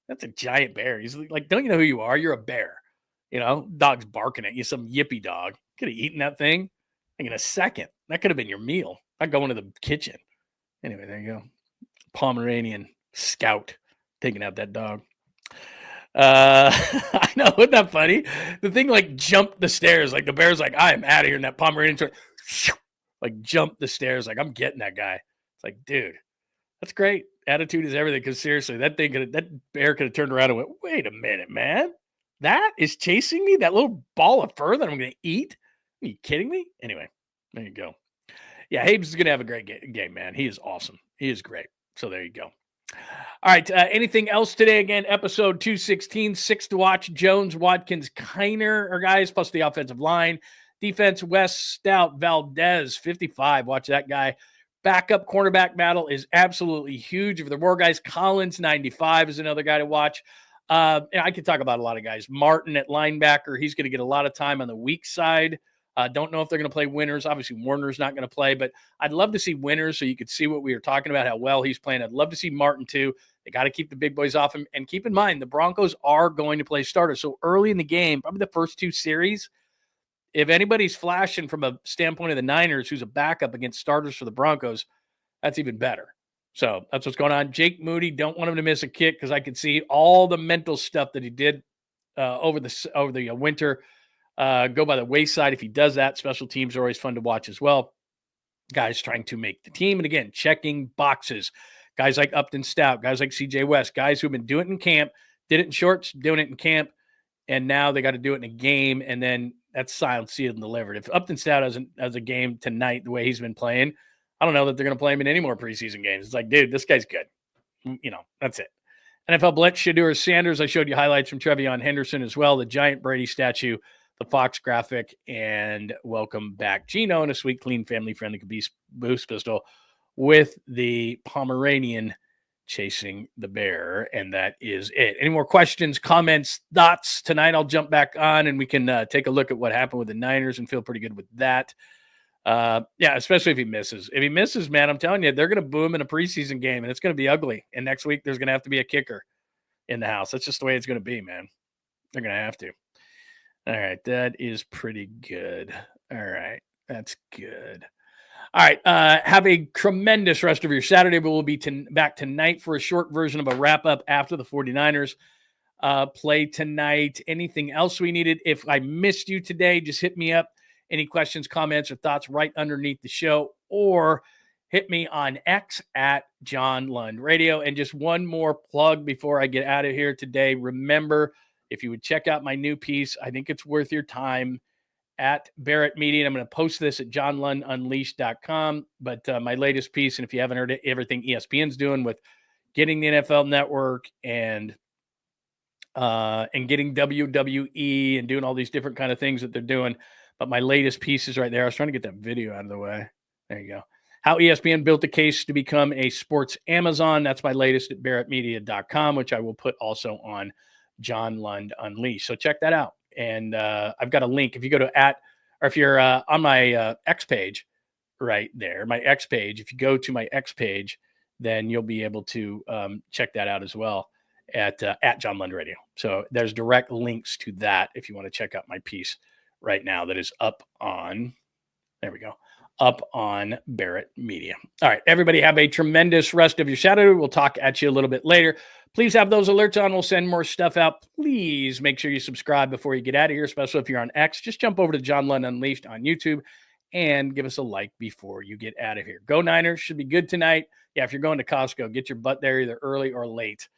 That's a giant bear. He's like, don't you know who you are? You're a bear. Dog's barking at you, some yippy dog. Could have eaten that thing like in a second. That could have been your meal. Not going to the kitchen. Anyway, there you go. Pomeranian Scout taking out that dog. I know, isn't that funny? The thing like jumped the stairs. Like the bear's like, I am out of here. And that Pomeranian like jumped the stairs. Like, I'm getting that guy. It's like, dude, that's great. Attitude is everything. Because seriously, that bear could have turned around and went, wait a minute, man. That is chasing me? That little ball of fur that I'm going to eat? Are you kidding me? Anyway, there you go. Yeah, Habes is going to have a great game, man. He is awesome. He is great. So there you go. All right. Anything else today? Again, episode 216, 6 to watch. Jones, Watkins, Kiner are guys, plus the offensive line. Defense, West, Stout, Valdez, 55. Watch that guy. Backup cornerback battle is absolutely huge. If there are more guys, Collins, 95 is another guy to watch. I could talk about a lot of guys. Martin at linebacker, he's going to get a lot of time on the weak side. Don't know if they're going to play Winters. Obviously, Warner's not going to play, but I'd love to see Winters so you could see what we were talking about, how well he's playing. I'd love to see Martin, too. They got to keep the big boys off him. And keep in mind, the Broncos are going to play starters. So early in the game, probably the first two series, if anybody's flashing from a standpoint of the Niners who's a backup against starters for the Broncos, that's even better. So that's what's going on. Jake Moody, don't want him to miss a kick because I could see all the mental stuff that he did over the winter go by the wayside if he does that. Special teams are always fun to watch as well. Guys trying to make the team. And again, checking boxes. Guys like Upton Stout, guys like CJ West, guys who've been doing it in camp, did it in shorts, doing it in camp, and now they got to do it in a game, and then that's signed, sealed, and delivered. If Upton Stout has a game tonight the way he's been playing, I don't know that they're going to play him in any more preseason games. It's like, dude, this guy's good. That's it. NFL Blitz, Shedeur Sanders. I showed you highlights from Trevion Henderson as well, the giant Brady statue, the Fox graphic, and welcome back Gino and a sweet, clean, family-friendly caboose pistol with the Pomeranian chasing the bear, and that is it. Any more questions, comments, thoughts? Tonight I'll jump back on, and we can take a look at what happened with the Niners and feel pretty good with that. Especially if he misses. If he misses, man, I'm telling you, they're going to boo him in a preseason game, and it's going to be ugly. And next week, there's going to have to be a kicker in the house. That's just the way it's going to be, man. They're going to have to. All right, that is pretty good. All right, that's good. All right. Have a tremendous rest of your Saturday, but we'll be back tonight for a short version of a wrap-up after the 49ers play tonight. Anything else we needed? If I missed you today, just hit me up. Any questions, comments, or thoughts right underneath the show, or hit me on X at John Lund Radio. And just one more plug before I get out of here today. Remember, if you would check out my new piece, I think it's worth your time, at Barrett Media. And I'm going to post this at johnlundunleashed.com. But my latest piece, and if you haven't heard it, everything ESPN's doing with getting the NFL Network and getting WWE and doing all these different kind of things that they're doing. But my latest piece is right there. I was trying to get that video out of the way. There you go. How ESPN built the case to become a sports Amazon. That's my latest at barrettmedia.com, which I will put also on John Lund Unleashed. So check that out. And I've got a link. If you go to if you're on my X page right there, my X page, if you go to my X page, then you'll be able to check that out as well at John Lund Radio. So there's direct links to that if you want to check out my piece right now that is up on, there we go, up on Barrett Media. All right, everybody have a tremendous rest of your Saturday. We'll talk at you a little bit later. Please have those alerts on. We'll send more stuff out. Please make sure you subscribe before you get out of here, especially if you're on X. Just jump over to John Lund Unleashed on YouTube and give us a like before you get out of here. Go Niners. Should be good tonight. Yeah, if you're going to Costco, get your butt there either early or late.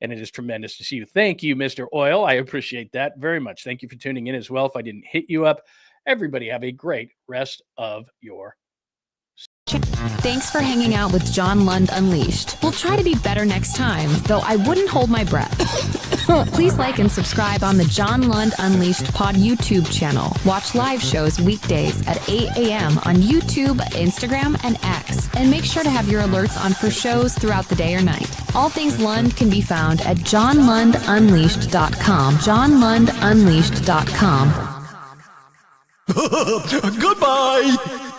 And it is tremendous to see you. Thank you, Mr. Oil. I appreciate that very much. Thank you for tuning in as well. If I didn't hit you up, everybody have a great rest of your Thanks for hanging out with John Lund Unleashed. We'll try to be better next time, though I wouldn't hold my breath. Please like and subscribe on the John Lund Unleashed Pod YouTube channel. Watch live shows weekdays at 8 a.m. on YouTube, Instagram, and X. And make sure to have your alerts on for shows throughout the day or night. All things Lund can be found at johnlundunleashed.com. johnlundunleashed.com. Goodbye!